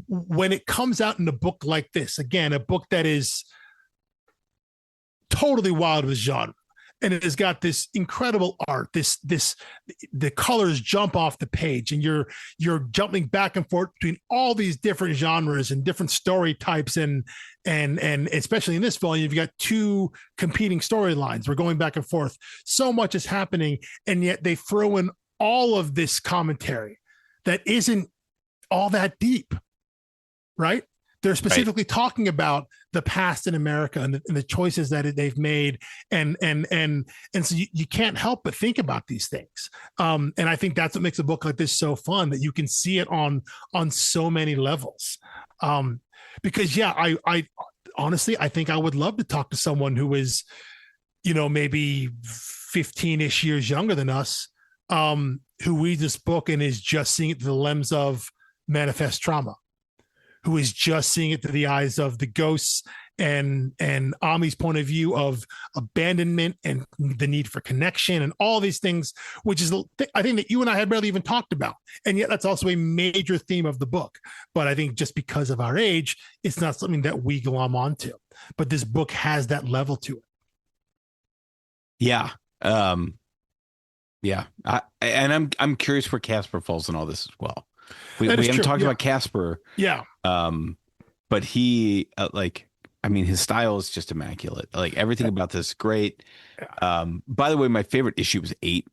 When it comes out in a book like this, again, a book that is totally wild of its genre, and it has got this incredible art, the colors jump off the page, and you're jumping back and forth between all these different genres and different story types, and especially in this volume, you've got two competing storylines. We're going back and forth. So much is happening, and yet they throw in all of this commentary that isn't all that deep, right? They're specifically talking about the past in America and the choices that they've made, and so you can't help but think about these things. And I think that's what makes a book like this so fun, that you can see it on so many levels. Because I honestly, I think I would love to talk to someone who is, maybe 15-ish years younger than us, who reads this book and is just seeing it through the lens of manifest trauma, who is just seeing it through the eyes of the ghosts and Ami's point of view of abandonment and the need for connection and all these things, which is, I think, that you and I had barely even talked about. And yet that's also a major theme of the book. But I think just because of our age, it's not something that we glom onto. But this book has that level to it. Yeah. Yeah. I'm curious where Caspar falls in all this as well. We haven't talked about Caspar. Yeah. But he, his style is just immaculate. Like, everything about this is great. By the way, my favorite issue was 8,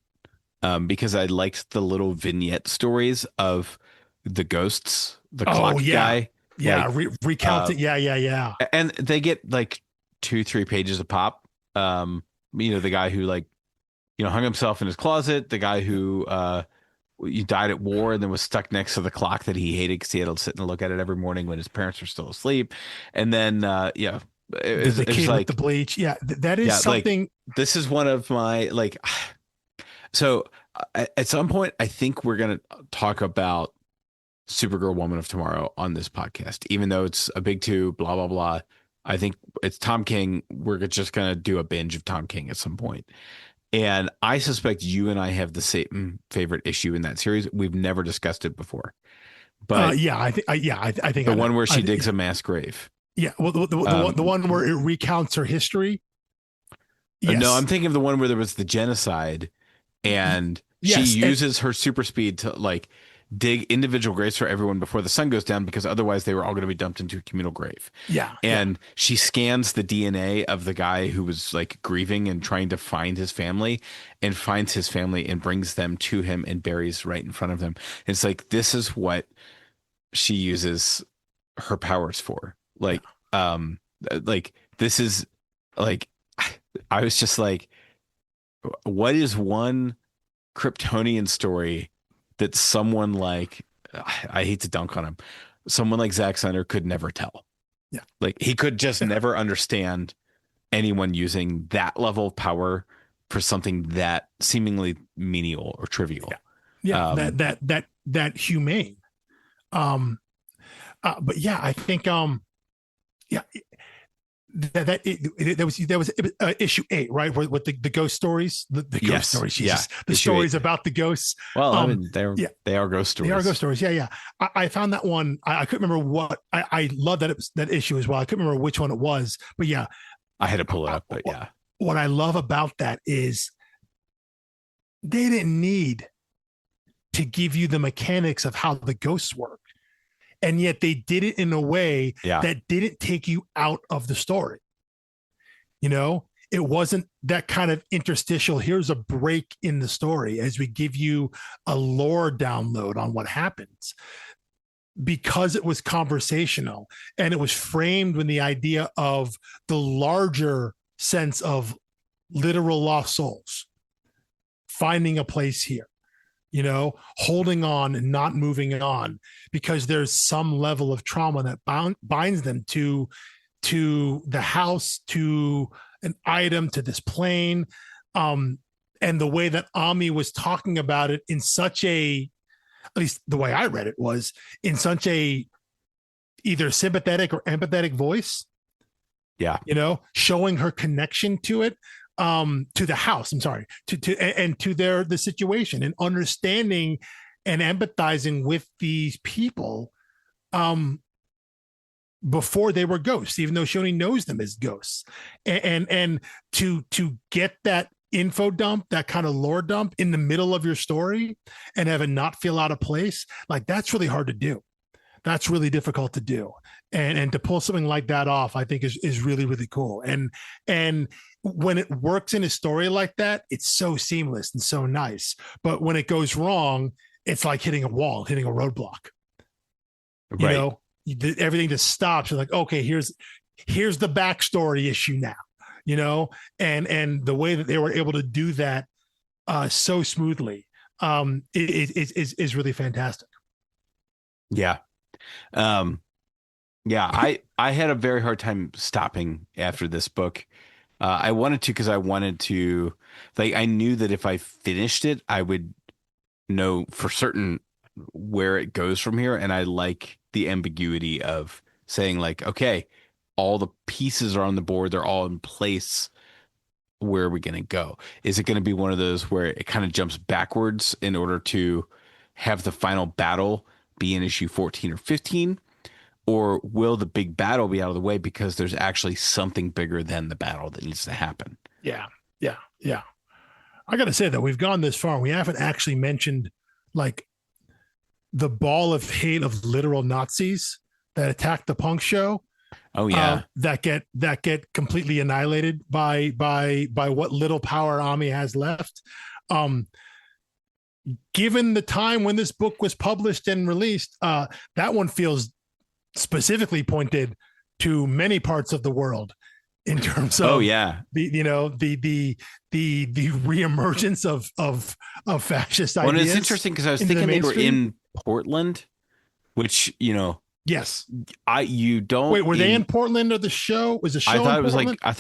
because I liked the little vignette stories of the ghosts, the clock guy. Yeah. Recount it. Yeah. And they get like 2-3 pages a pop. The guy who hung himself in his closet, the guy who, you died at war and then was stuck next to the clock that he hated because he had to sit and look at it every morning when his parents were still asleep. And then, the kid with the bleach. Yeah, that is something. This is one of my, so at some point, I think we're going to talk about Supergirl Woman of Tomorrow on this podcast, even though it's a big 2, blah, blah, blah. I think it's Tom King. We're just going to do a binge of Tom King at some point. And I suspect you and I have the same favorite issue in that series. We've never discussed it before, but I think the one where she digs a mass grave. Yeah, well, the one where it recounts her history. Yes. No, I'm thinking of the one where there was the genocide, and she uses her super speed to dig individual graves for everyone before the sun goes down, because otherwise they were all going to be dumped into a communal grave. Yeah. And she scans the DNA of the guy who was grieving and trying to find his family, and finds his family and brings them to him and buries right in front of them. It's this is what she uses her powers for. This is I was just what is one Kryptonian story that someone I hate to dunk on him, someone like Zack Snyder could never tell. Yeah. He could just never understand anyone using that level of power for something that seemingly menial or trivial. Yeah. That humane. But yeah, I think, that was issue 8, right? With the ghost stories, the ghost stories, Jesus, yeah, the stories about the ghosts. Well, I mean, Yeah, they are ghost stories. they are ghost stories. Yeah, yeah. I found that one. I couldn't remember what. I love that it was that issue as well. I couldn't remember which one it was, but yeah, I had to pull it up, but yeah. What I love about that is they didn't need to give you the mechanics of how the ghosts work, and yet they did it in a way that didn't take you out of the story. You know, it wasn't that kind of interstitial. Here's a break in the story as we give you a lore download on what happens, because it was conversational and it was framed with the idea of the larger sense of literal lost souls finding a place here, you know, holding on and not moving on because there's some level of trauma that binds them to the house, to an item, to this plane. And the way that Ami was talking about it in such a, at least the way I read it, was in such a either sympathetic or empathetic voice. Yeah. You know, showing her connection to it, to the house, I'm sorry, and to the situation, and understanding and empathizing with these people before they were ghosts, even though she only knows them as ghosts. And to get that info dump, that kind of lore dump in the middle of your story and have it not feel out of place, like that's really hard to do. That's really difficult to do. And to pull something like that off, I think is really, really cool. And when it works in a story like that, it's so seamless and so nice. But when it goes wrong, it's like hitting a wall, hitting a roadblock. Right. You know, everything just stops. You're like, okay, here's the backstory issue now, you know, and the way that they were able to do that so smoothly is really fantastic. Yeah. Yeah, I had a very hard time stopping after this book. I wanted to, because I wanted to, like, I knew that if I finished it, I would know for certain where it goes from here. And I like the ambiguity of saying, like, okay, all the pieces are on the board. They're all in place. Where are we going to go? Is it going to be one of those where it kind of jumps backwards in order to have the final battle be in issue 14 or 15? Or will the big battle be out of the way because there's actually something bigger than the battle that needs to happen? Yeah. Yeah. Yeah. I got to say that we've gone this far. We haven't actually mentioned like the ball of hate of literal Nazis that attacked the punk show. Oh yeah. That get completely annihilated by what little power Ami has left. Given the time when this book was published and released, that one feels specifically pointed to many parts of the world in terms of the reemergence of fascist ideas. Well, it's interesting because I was thinking they were in Portland, which, you know, yes, you don't wait. Were they in Portland or the show? Was the show? I thought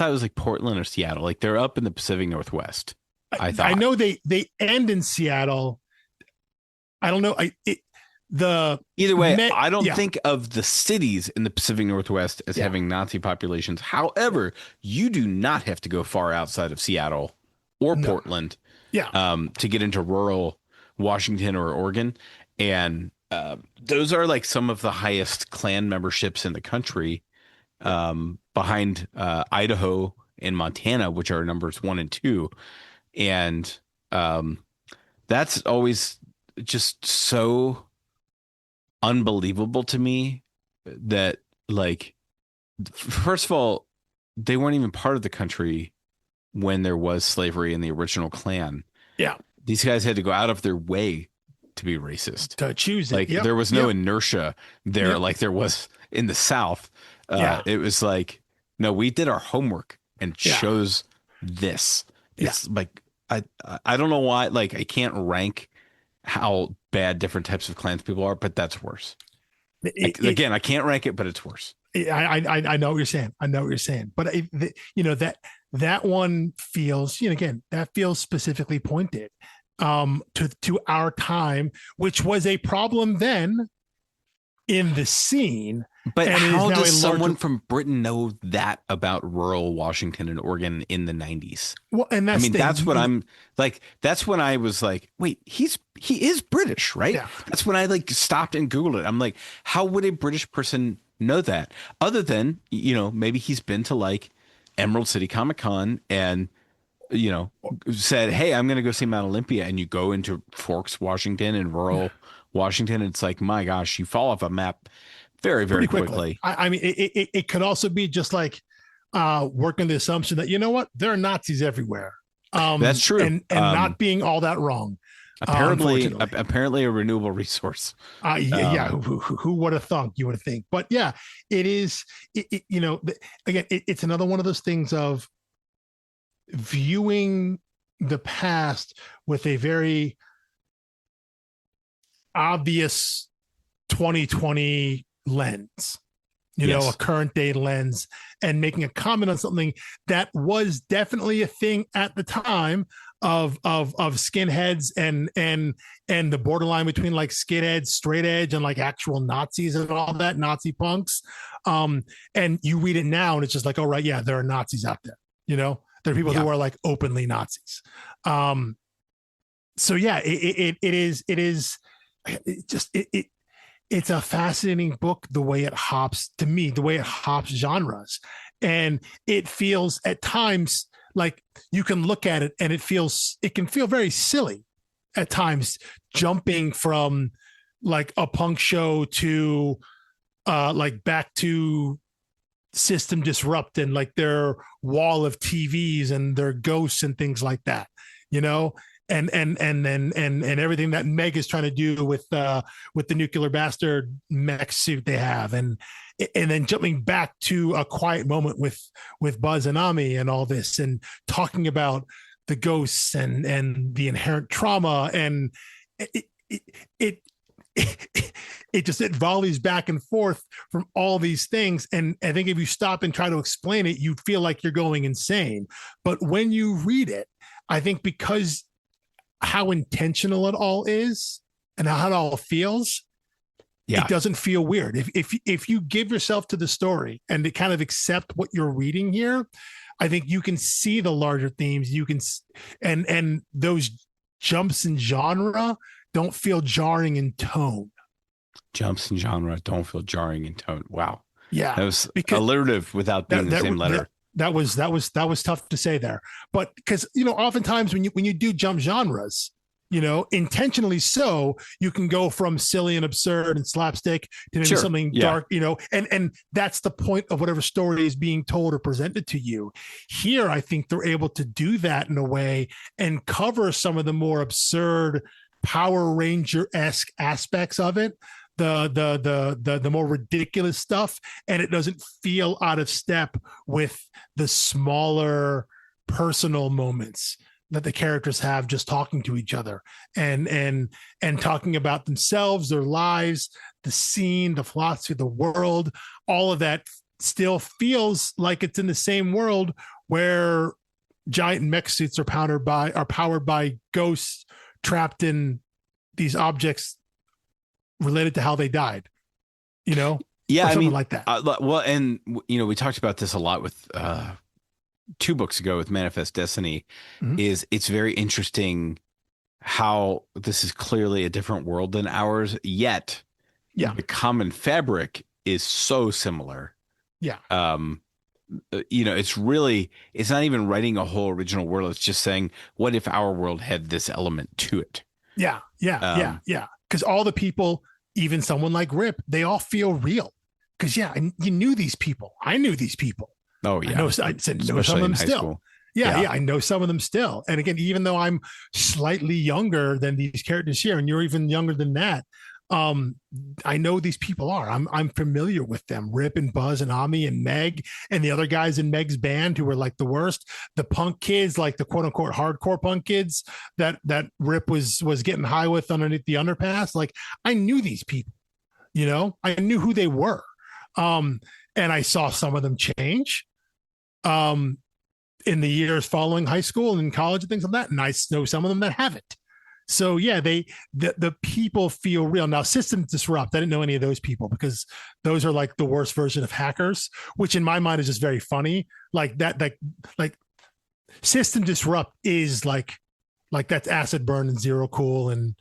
it was like Portland or Seattle. Like they're up in the Pacific Northwest. I know they end in Seattle. I don't know. Either way, I don't think of the cities in the Pacific Northwest as having Nazi populations. However, you do not have to go far outside of Seattle or Portland to get into rural Washington or Oregon. And those are like some of the highest Klan memberships in the country, behind Idaho and Montana, which are numbers 1 and 2. And that's always just so unbelievable to me that, like, first of all, they weren't even part of the country when there was slavery in the original Klan. Yeah. These guys had to go out of their way to be racist, to choose it. Like there was no inertia there, like there was in the South. It was like, no, we did our homework and chose this. It's like, I don't know why, like, I can't rank how bad different types of Klans people are, but that's worse. Again, I can't rank it, but it's worse. I know what you're saying. I know what you're saying, but you know, that one feels, you know, again, that feels specifically pointed to our time, which was a problem then in the scene, But and it is how now does a someone larger. from Britain know that about rural Washington and Oregon in the 90s? Well, and I that's mean, the that's what thing. I'm like. That's when I was like, wait, he is British, right? Yeah. That's when I like stopped and Googled it. I'm like, how would a British person know that? Other than, maybe he's been to like Emerald City Comic Con and, said, hey, I'm going to go see Mount Olympia. And you go into Forks, Washington and rural Washington. And it's like, my gosh, you fall off a map very, very Pretty quickly. quickly. I mean, it could also be just like working the assumption that, you know what, there are Nazis everywhere, That's true. and not being all that wrong, unfortunately. Apparently a renewable resource. Yeah, who would have thunk? You would think, but yeah, it is. Again, it's another one of those things of viewing the past with a very obvious 2020 lens, a Yes. current day lens, and making a comment on something that was definitely a thing at the time of skinheads and the borderline between like skinheads, straight edge, and like actual Nazis and all that, Nazi punks. And you read it now and it's just like, oh right, yeah, there are Nazis out there. There are people who are like openly Nazis. So yeah, it's a fascinating book, the way it hops genres. And it feels at times like you can look at it and it can feel very silly at times, jumping from like a punk show to like back to System Disrupt and like their wall of TVs and their ghosts and things like that, and everything that Meg is trying to do with the nuclear bastard mech suit they have, and then jumping back to A Quiet Moment with Buzz and Ami and all this, and talking about the ghosts and the inherent trauma, and it it volleys back and forth from all these things. And I think if you stop and try to explain it, you feel like you're going insane. But when you read it, I think because how intentional it all is and how it all feels, it doesn't feel weird. If you give yourself to the story and to kind of accept what you're reading here, I think you can see the larger themes. You can, and those jumps in genre don't feel jarring in tone. Jumps in genre don't feel jarring in tone. Wow. Yeah. That was alliterative without being the same letter. That was tough to say there. But because, oftentimes when you do jump genres, intentionally so, you can go from silly and absurd and slapstick to maybe something dark, and that's the point of whatever story is being told or presented to you. Here, I think they're able to do that in a way and cover some of the more absurd Power Ranger-esque aspects of it, the more ridiculous stuff, and it doesn't feel out of step with the smaller personal moments that the characters have just talking to each other and talking about themselves, their lives, the scene, the philosophy of the world. All of that still feels like it's in the same world where giant mech suits are powered by ghosts trapped in these objects related to how they died, Yeah, or something like that. Well, and we talked about this a lot with 2 books ago with Manifest Destiny. Mhm. It's very interesting how this is clearly a different world than ours, yet the common fabric is so similar. Yeah. It's not even writing a whole original world. It's just saying, what if our world had this element to it? Yeah. Because all the people, even someone like Rip, they all feel real. Because you knew these people. I knew these people. Oh yeah. I said know some of them still. School. Yeah, I know some of them still. And again, even though I'm slightly younger than these characters here, and you're even younger than that, I know these people are. I'm familiar with them. Rip and Buzz and Ami and Meg and the other guys in Meg's band who were like the worst. The punk kids, like the quote unquote hardcore punk kids that Rip was getting high with underneath the underpass. Like I knew these people. I knew who they were. And I saw some of them change. In the years following high school and college and things like that. And I know some of them that haven't, So yeah, the people feel real. Now, System Disrupt, I didn't know any of those people because those are like the worst version of hackers, which in my mind is just very funny. Like that, like System Disrupt is like that's Acid Burn and Zero Cool and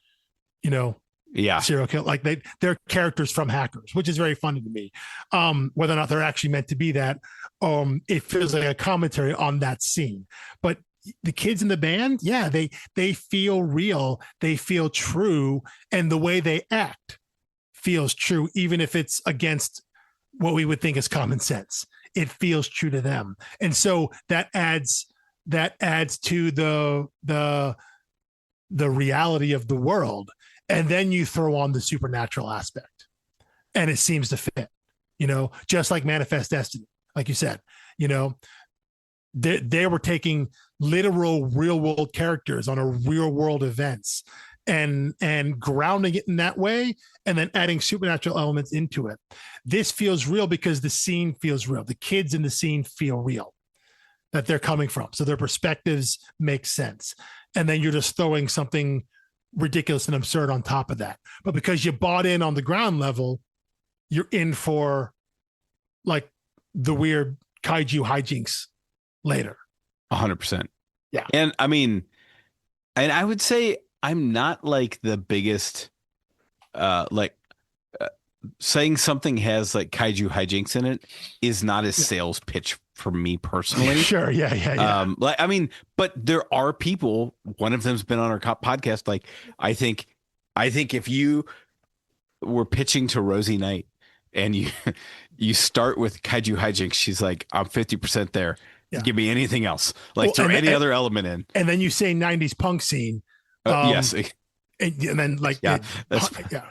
you know Yeah. serial kill. Like they're characters from hackers, which is very funny to me. Whether or not they're actually meant to be that, it feels like a commentary on that scene. But the kids in the band, yeah, they feel real, they feel true, and the way they act feels true, even if it's against what we would think is common sense. It feels true to them, and so that adds to the reality of the world. And then you throw on the supernatural aspect, and it seems to fit. Just like Manifest Destiny, like you said, you know, they were taking literal real world characters on a real world events and grounding it in that way and then adding supernatural elements into it. This feels real because the scene feels real. The kids in the scene feel real that they're coming from. So their perspectives make sense. And then you're just throwing something ridiculous and absurd on top of that. But because you bought in on the ground level, you're in for like the weird kaiju hijinks later. 100%. Yeah. And I mean, and I would say I'm not like the biggest, like saying something has like kaiju hijinks in it is not a sales pitch for me personally. Sure. Yeah. Like, I mean, but there are people, one of them's been on our podcast. Like, I think if you were pitching to Rosie Knight and you start with kaiju hijinks, she's like, I'm 50% there. Yeah. Give me anything else. Like throw any other element in. And then you say 90s punk scene. Yes. And then like, yeah. Yeah.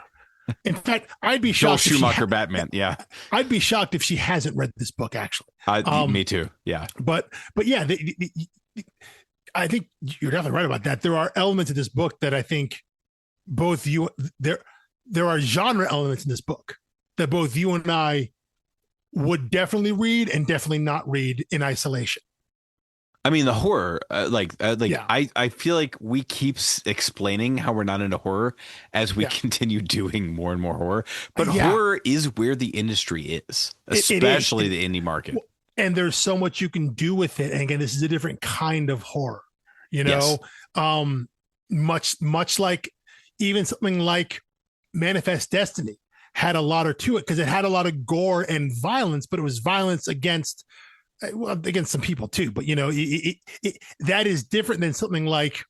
In fact, I'd be shocked. Joel Schumacher Batman. Yeah. I'd be shocked if she hasn't read this book, actually. Me too. Yeah. But yeah, I think you're definitely right about that. There are elements of this book that I think there are genre elements in this book that both you and I would definitely read and definitely not read in isolation. I mean, the horror, Yeah. I feel like we keep explaining how we're not into horror as we continue doing more and more horror. But horror is where the industry is, especially the indie market. And there's so much you can do with it. And again, this is a different kind of horror, Yes. Much like even something like Manifest Destiny had a lot to it because it had a lot of gore and violence, but it was violence against some people too. But that is different than something like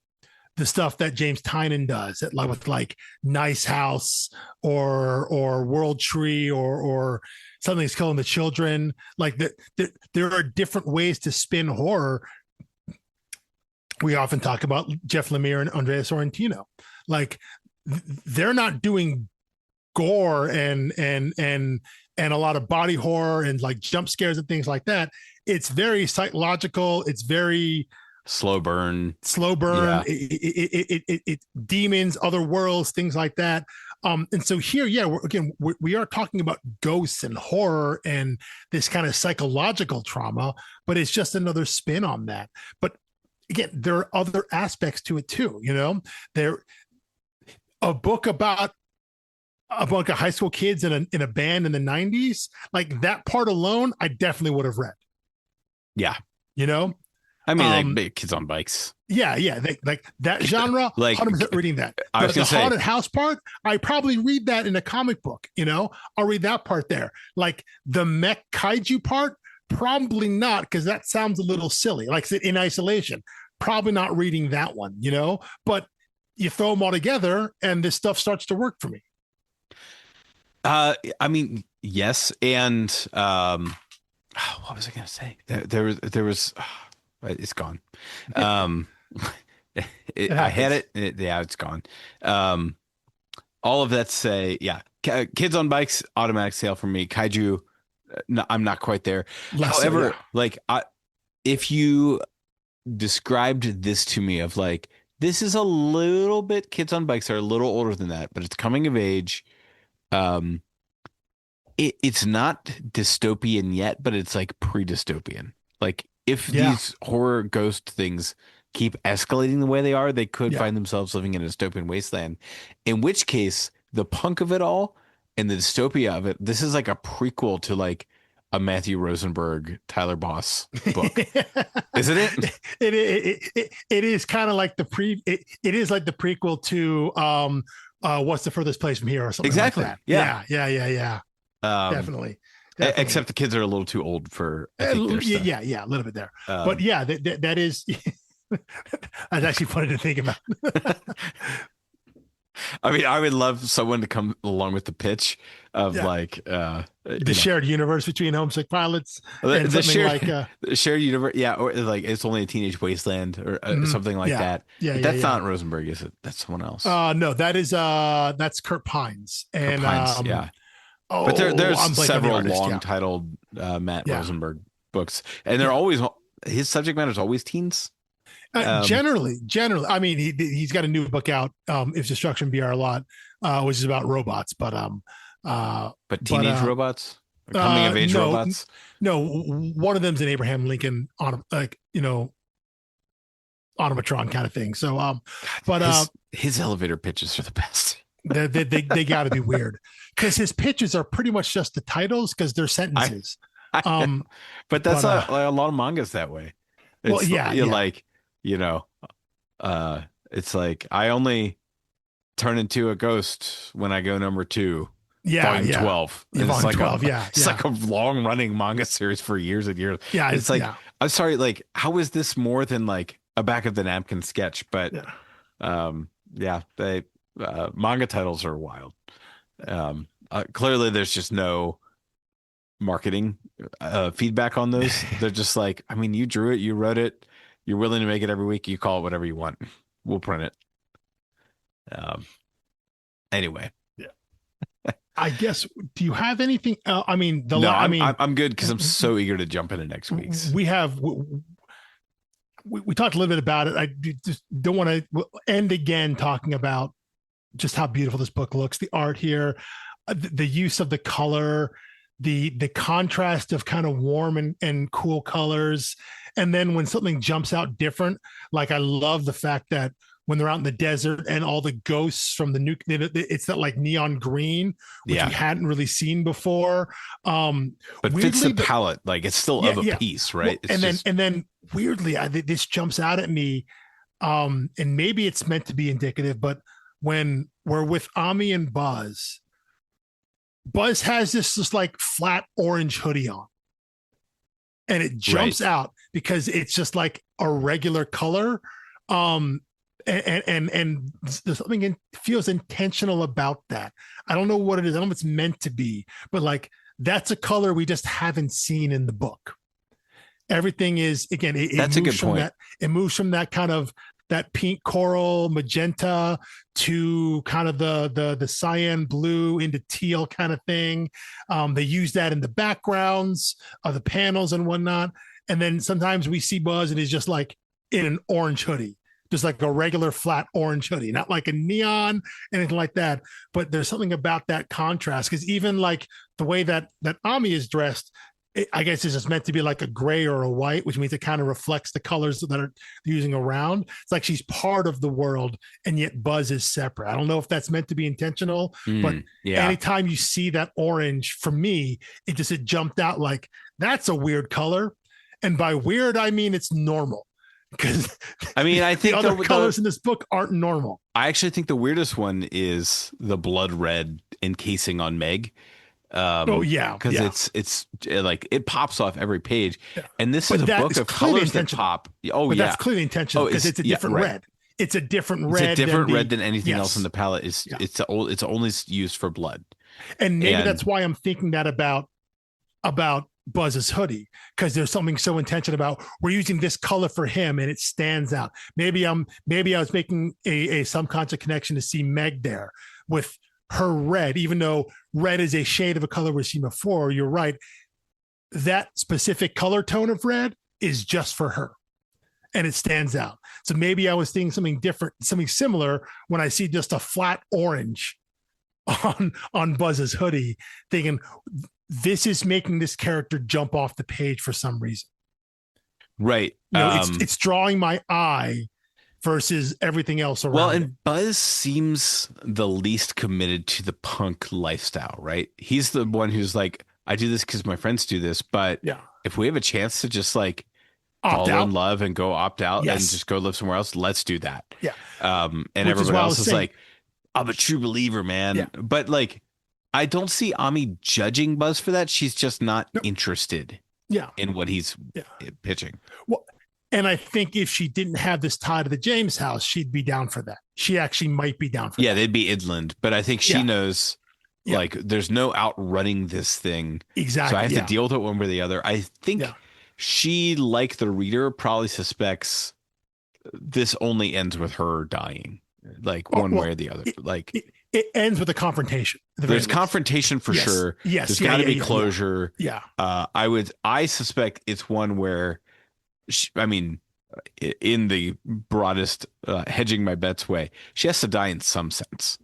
the stuff that James Tynion does with like Nice House or World Tree or Something's Killing the Children. Like there are different ways to spin horror. We often talk about Jeff Lemire and Andrea Sorrentino. Like they're not doing gore and a lot of body horror and like jump scares and things like that. It's very psychological. It's very slow burn. Yeah. It demons, other worlds, things like that. And so here, we are talking about ghosts and horror and this kind of psychological trauma, but it's just another spin on that. But again, there are other aspects to it too. A book about a bunch of high school kids in a band in the 90s, like that part alone, I definitely would have read. Yeah. I mean, like Kids on Bikes. Yeah. Like that genre, like 100% reading that. I was the haunted house part, I probably read that in a comic book, I'll read that part there. Like the mech kaiju part, probably not, because that sounds a little silly. Like in isolation, probably not reading that one, but you throw them all together and this stuff starts to work for me. I mean, yes. And what was I going to say? There was it's gone. I had it. Yeah, it's gone. All of that to say, yeah, Kids on Bikes, automatic sale for me. Kaiju, no, I'm not quite there. However, like if you described this to me of like, this is a little bit, Kids on Bikes are a little older than that, but it's coming of age. It's not dystopian yet, but it's like pre-dystopian. Like if these horror ghost things keep escalating the way they are, they could Yeah. find themselves living in a dystopian wasteland. In which case, the punk of it all and the dystopia of it, this is like a prequel to like a Matthew Rosenberg, Tyler Boss book, isn't it? It is kind of like it is like the prequel to What's the Furthest Place from Here or something Exactly. like that. Yeah. Yeah. Definitely. Except the kids are a little too old for, I think, their stuff. Yeah, a little bit there. But yeah, that is that's actually funny to think about. I mean, I would love someone to come along with the pitch of like the shared universe between homesick pilots and the something shared, like shared universe. Yeah. Or like it's only a teenage wasteland or something like that. Yeah. But that's not Rosenberg, is it? That's someone else. No, that's Kurt Pines. And Kurt Pines, yeah. Oh, but there's several artist, long titled Matt Rosenberg books, and they're always, his subject matter is always teens. Generally, I mean, he's got a new book out, If Destruction Be Our Lot, which is about robots, but teenage robots, coming of age robots. No, one of them's an Abraham Lincoln on automatron kind of thing. So, his elevator pitches are the best. they got to be weird because his pitches are pretty much just the titles because they're sentences. But that's a lot of mangas that way. It's, like, it's like I only turn into a ghost when I go number 2. Volume 12. Yeah, it's like 12, it's like a long running manga series for years and years. Yeah, it's like I'm sorry, like how is this more than like a back of the napkin sketch? But they manga titles are wild. Clearly, there's just no marketing feedback on those. They're just like, I mean, you drew it, you wrote it, you're willing to make it every week. You call it whatever you want. We'll print it. Anyway. I guess. Do you have anything? I mean, I'm good because I'm so eager to jump into next week's. We talked a little bit about it. I just don't want to end again talking about just how beautiful this book looks. The art here, the use of the color, the contrast of kind of warm and cool colors, and then when something jumps out different, like I love the fact that when they're out in the desert and all the ghosts from the nuke, it's that like neon green, which we hadn't really seen before. But fits the palette, like it's still of a piece, right? Well, and then weirdly, this jumps out at me, and maybe it's meant to be indicative, but when we're with Ami and Buzz has this like flat orange hoodie on, and it jumps out because it's just like a regular color. And there's something feels intentional about that. I don't know what it is. I don't know if it's meant to be, but like that's a color we just haven't seen in the book. Everything is, again, that's a good point. It moves from that kind of that pink coral magenta to kind of the cyan blue into teal kind of thing. They use that in the backgrounds of the panels and whatnot. And then sometimes we see Buzz and he's just like in an orange hoodie. Just like a regular flat orange hoodie, not like a neon, anything like that. But there's something about that contrast because even like the way that Ami is dressed, I guess it's just meant to be like a gray or a white, which means it kind of reflects the colors that are using around. It's like she's part of the world, and yet Buzz is separate. I don't know if that's meant to be intentional, but anytime you see that orange, for me, it jumped out like that's a weird color, and by weird I mean it's normal. Because I think the other colors in this book aren't normal. I actually think the weirdest one is the blood red encasing on Meg. Because it's like it pops off every page, and this is a book of colors that pop. That's clearly intentional because it's a different red. It's a different red. It's a different red than anything else in the palette. It's only used for blood, and maybe that's why I'm thinking that about Buzz's hoodie, because there's something so intentional about we're using this color for him and it stands out. Maybe I was making a subconscious connection to see Meg there with her red, even though red is a shade of a color we've seen before. You're right. That specific color tone of red is just for her and it stands out. So maybe I was thinking something different, something similar when I see just a flat orange on Buzz's hoodie, thinking this is making this character jump off the page for some reason. Right. It's drawing my eye versus everything else around. Well, it. and Buzz seems the least committed to the punk lifestyle, right? He's the one who's like, I do this because my friends do this, but Yeah. if we have a chance to just like Opt fall out. in love and go opt out and Yes. just go live somewhere else, let's do that. Yeah. And Which is everybody why I else was is saying- like, I'm a true believer, man. Yeah. But like, I don't see Ami judging Buzz for that. She's just not No. interested Yeah. in what he's pitching. Well, and I think if she didn't have this tie to the James house, she'd be down for that. She actually might be down for Yeah, that. they'd be inland, but I think she Yeah. knows Yeah. like there's no outrunning this thing. Exactly. So I have yeah. to deal with it one way or the other. I think Yeah. she, like the reader, probably suspects this only ends with her dying, like one way or the other. Like It ends with a confrontation. at the very there's least. confrontation for Yes. sure. Yes. There's Yeah, got to yeah, be yeah, closure. Yeah. I suspect it's one where, I mean, in the broadest hedging my bets way, she has to die in some sense.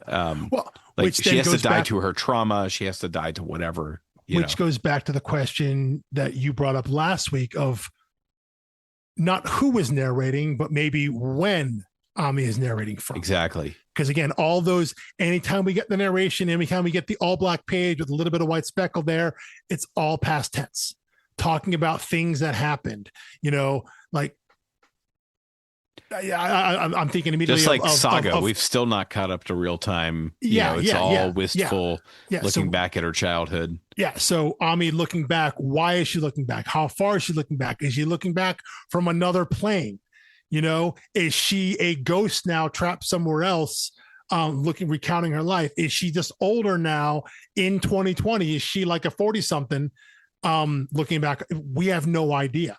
Well, Like which she then has to goes die back, to her trauma. She has to die to whatever. which goes back to the question that you brought up last week of not who was narrating, but maybe when Ami is narrating from. Exactly. Because again, all those, anytime we get the narration, anytime we get the all black page with a little bit of white speckle there, it's all past tense, talking about things that happened, like I'm thinking immediately Just like of, Saga, of, we've still not caught up to real time. Yeah, It's yeah, all yeah, wistful, yeah. looking So, back at her childhood. yeah. So Ami looking back, why is she looking back? How far is she looking back? Is she looking back from another plane? Is she a ghost now trapped somewhere else? Recounting her life. Is she just older now in 2020? Is she like a 40 something? Looking back, we have no idea.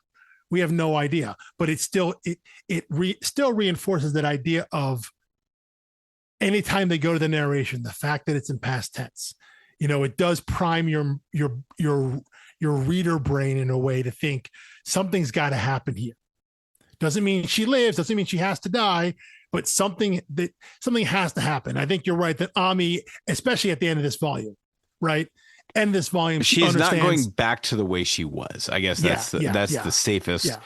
But it still still reinforces that idea of anytime they go to the narration, the fact that it's in past tense, it does prime your reader brain in a way to think something's got to happen here. Doesn't mean she lives, doesn't mean she has to die, but something has to happen. I think you're right that Ami, especially at the end of this volume, right? End this volume. She's not going back to the way she was. I guess that's the safest. Yeah.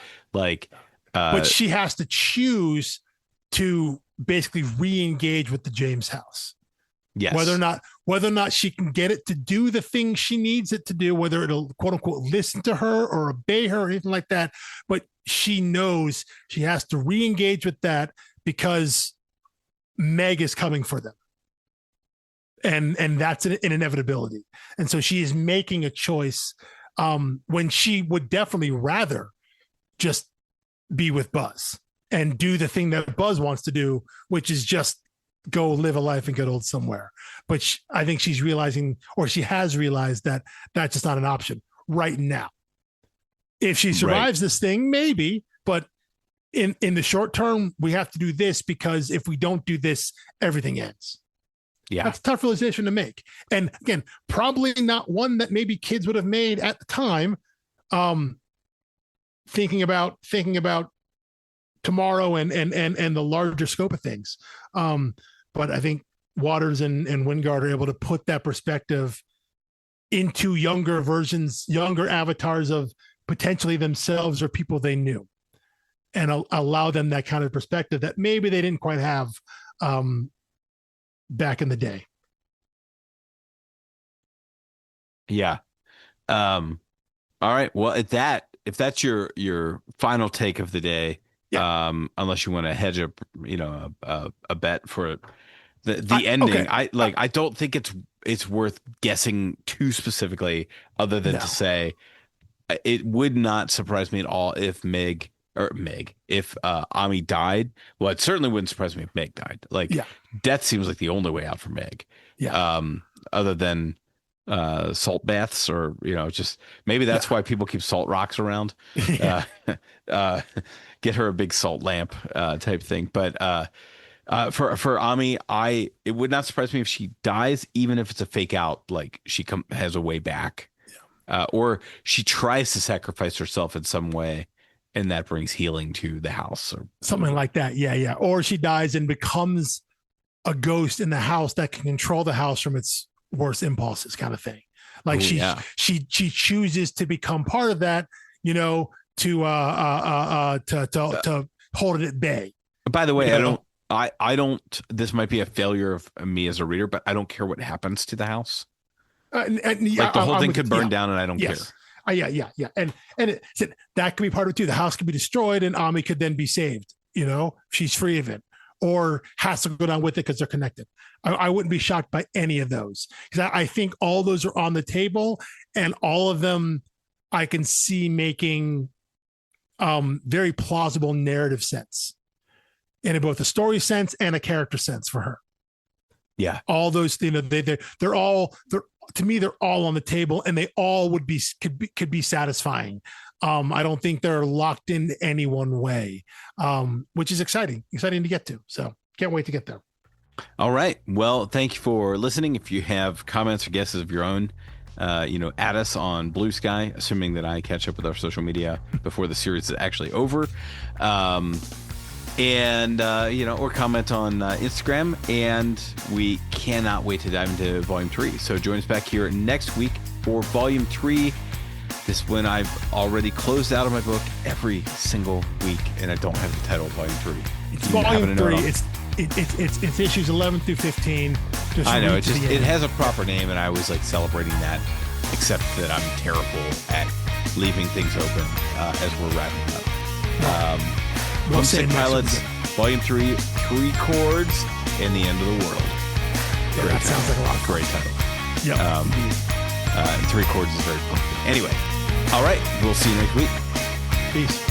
But she has to choose to basically re-engage with the James house. Yes. Whether or not she can get it to do the thing she needs it to do, whether it'll quote unquote listen to her or obey her or anything like that, but she knows she has to re-engage with that because Meg is coming for them. And that's an inevitability. And so she is making a choice when she would definitely rather just be with Buzz and do the thing that Buzz wants to do, which is just go live a life and get old somewhere. But I think she's realizing, or she has realized, that that's just not an option right now. If she survives this thing, maybe, but in the short term, we have to do this because if we don't do this, everything ends. Yeah. That's a tough realization to make. And again, probably not one that maybe kids would have made at the time. Thinking about tomorrow and the larger scope of things. But I think Watters and Wijngaard are able to put that perspective into younger versions, younger avatars of potentially themselves or people they knew, and allow them that kind of perspective that maybe they didn't quite have back in the day. Yeah. All right. Well, if that's your final take of the day, unless you want to hedge a bet for the ending, okay. I don't think it's worth guessing too specifically, other than to say it would not surprise me at all if if Ami died. Well, it certainly wouldn't surprise me if Meg died. Death seems like the only way out for Meg. Yeah. Other than salt baths, or just maybe that's why people keep salt rocks around. Get her a big salt lamp type thing. But for Ami, it would not surprise me if she dies, even if it's a fake out. Like she has a way back, or she tries to sacrifice herself in some way, and that brings healing to the house, or something like that. Yeah. Or she dies and becomes a ghost in the house that can control the house from its worst impulses, kind of thing. Like she chooses to become part of that, to hold it at bay. By the way, I don't. This might be a failure of me as a reader, but I don't care what happens to the house. Like the whole thing could burn down, and I don't care. Yeah. And that could be part of it too. The house could be destroyed, and Ami could then be saved. She's free of it, or has to go down with it because they're connected. I wouldn't be shocked by any of those, because I think all those are on the table, and all of them I can see making very plausible narrative sense, and in both a story sense and a character sense for her. Yeah, all those, they're all on the table, and they all could be satisfying. I don't think they're locked in any one way, which is exciting to get to. So can't wait to get there. All right. Well, thank you for listening. If you have comments or guesses of your own, add us on Blue Sky, assuming that I catch up with our social media before the series is actually over. Or comment on Instagram, and we cannot wait to dive into Volume 3. So join us back here next week for Volume 3. This is when I've already closed out of my book every single week, and I don't have the title of Volume 3. It's Volume 3. It's issues 11 through 15. I know, it has a proper name, and I was like celebrating that, except that I'm terrible at leaving things open as we're wrapping up. Homesick Pilots, Volume 3, 3 Chords, and the End of the World. Yeah, that sounds like a lot. Great title. Yeah. 3 Chords is very fun. Anyway, all right, we'll see you next week. Peace.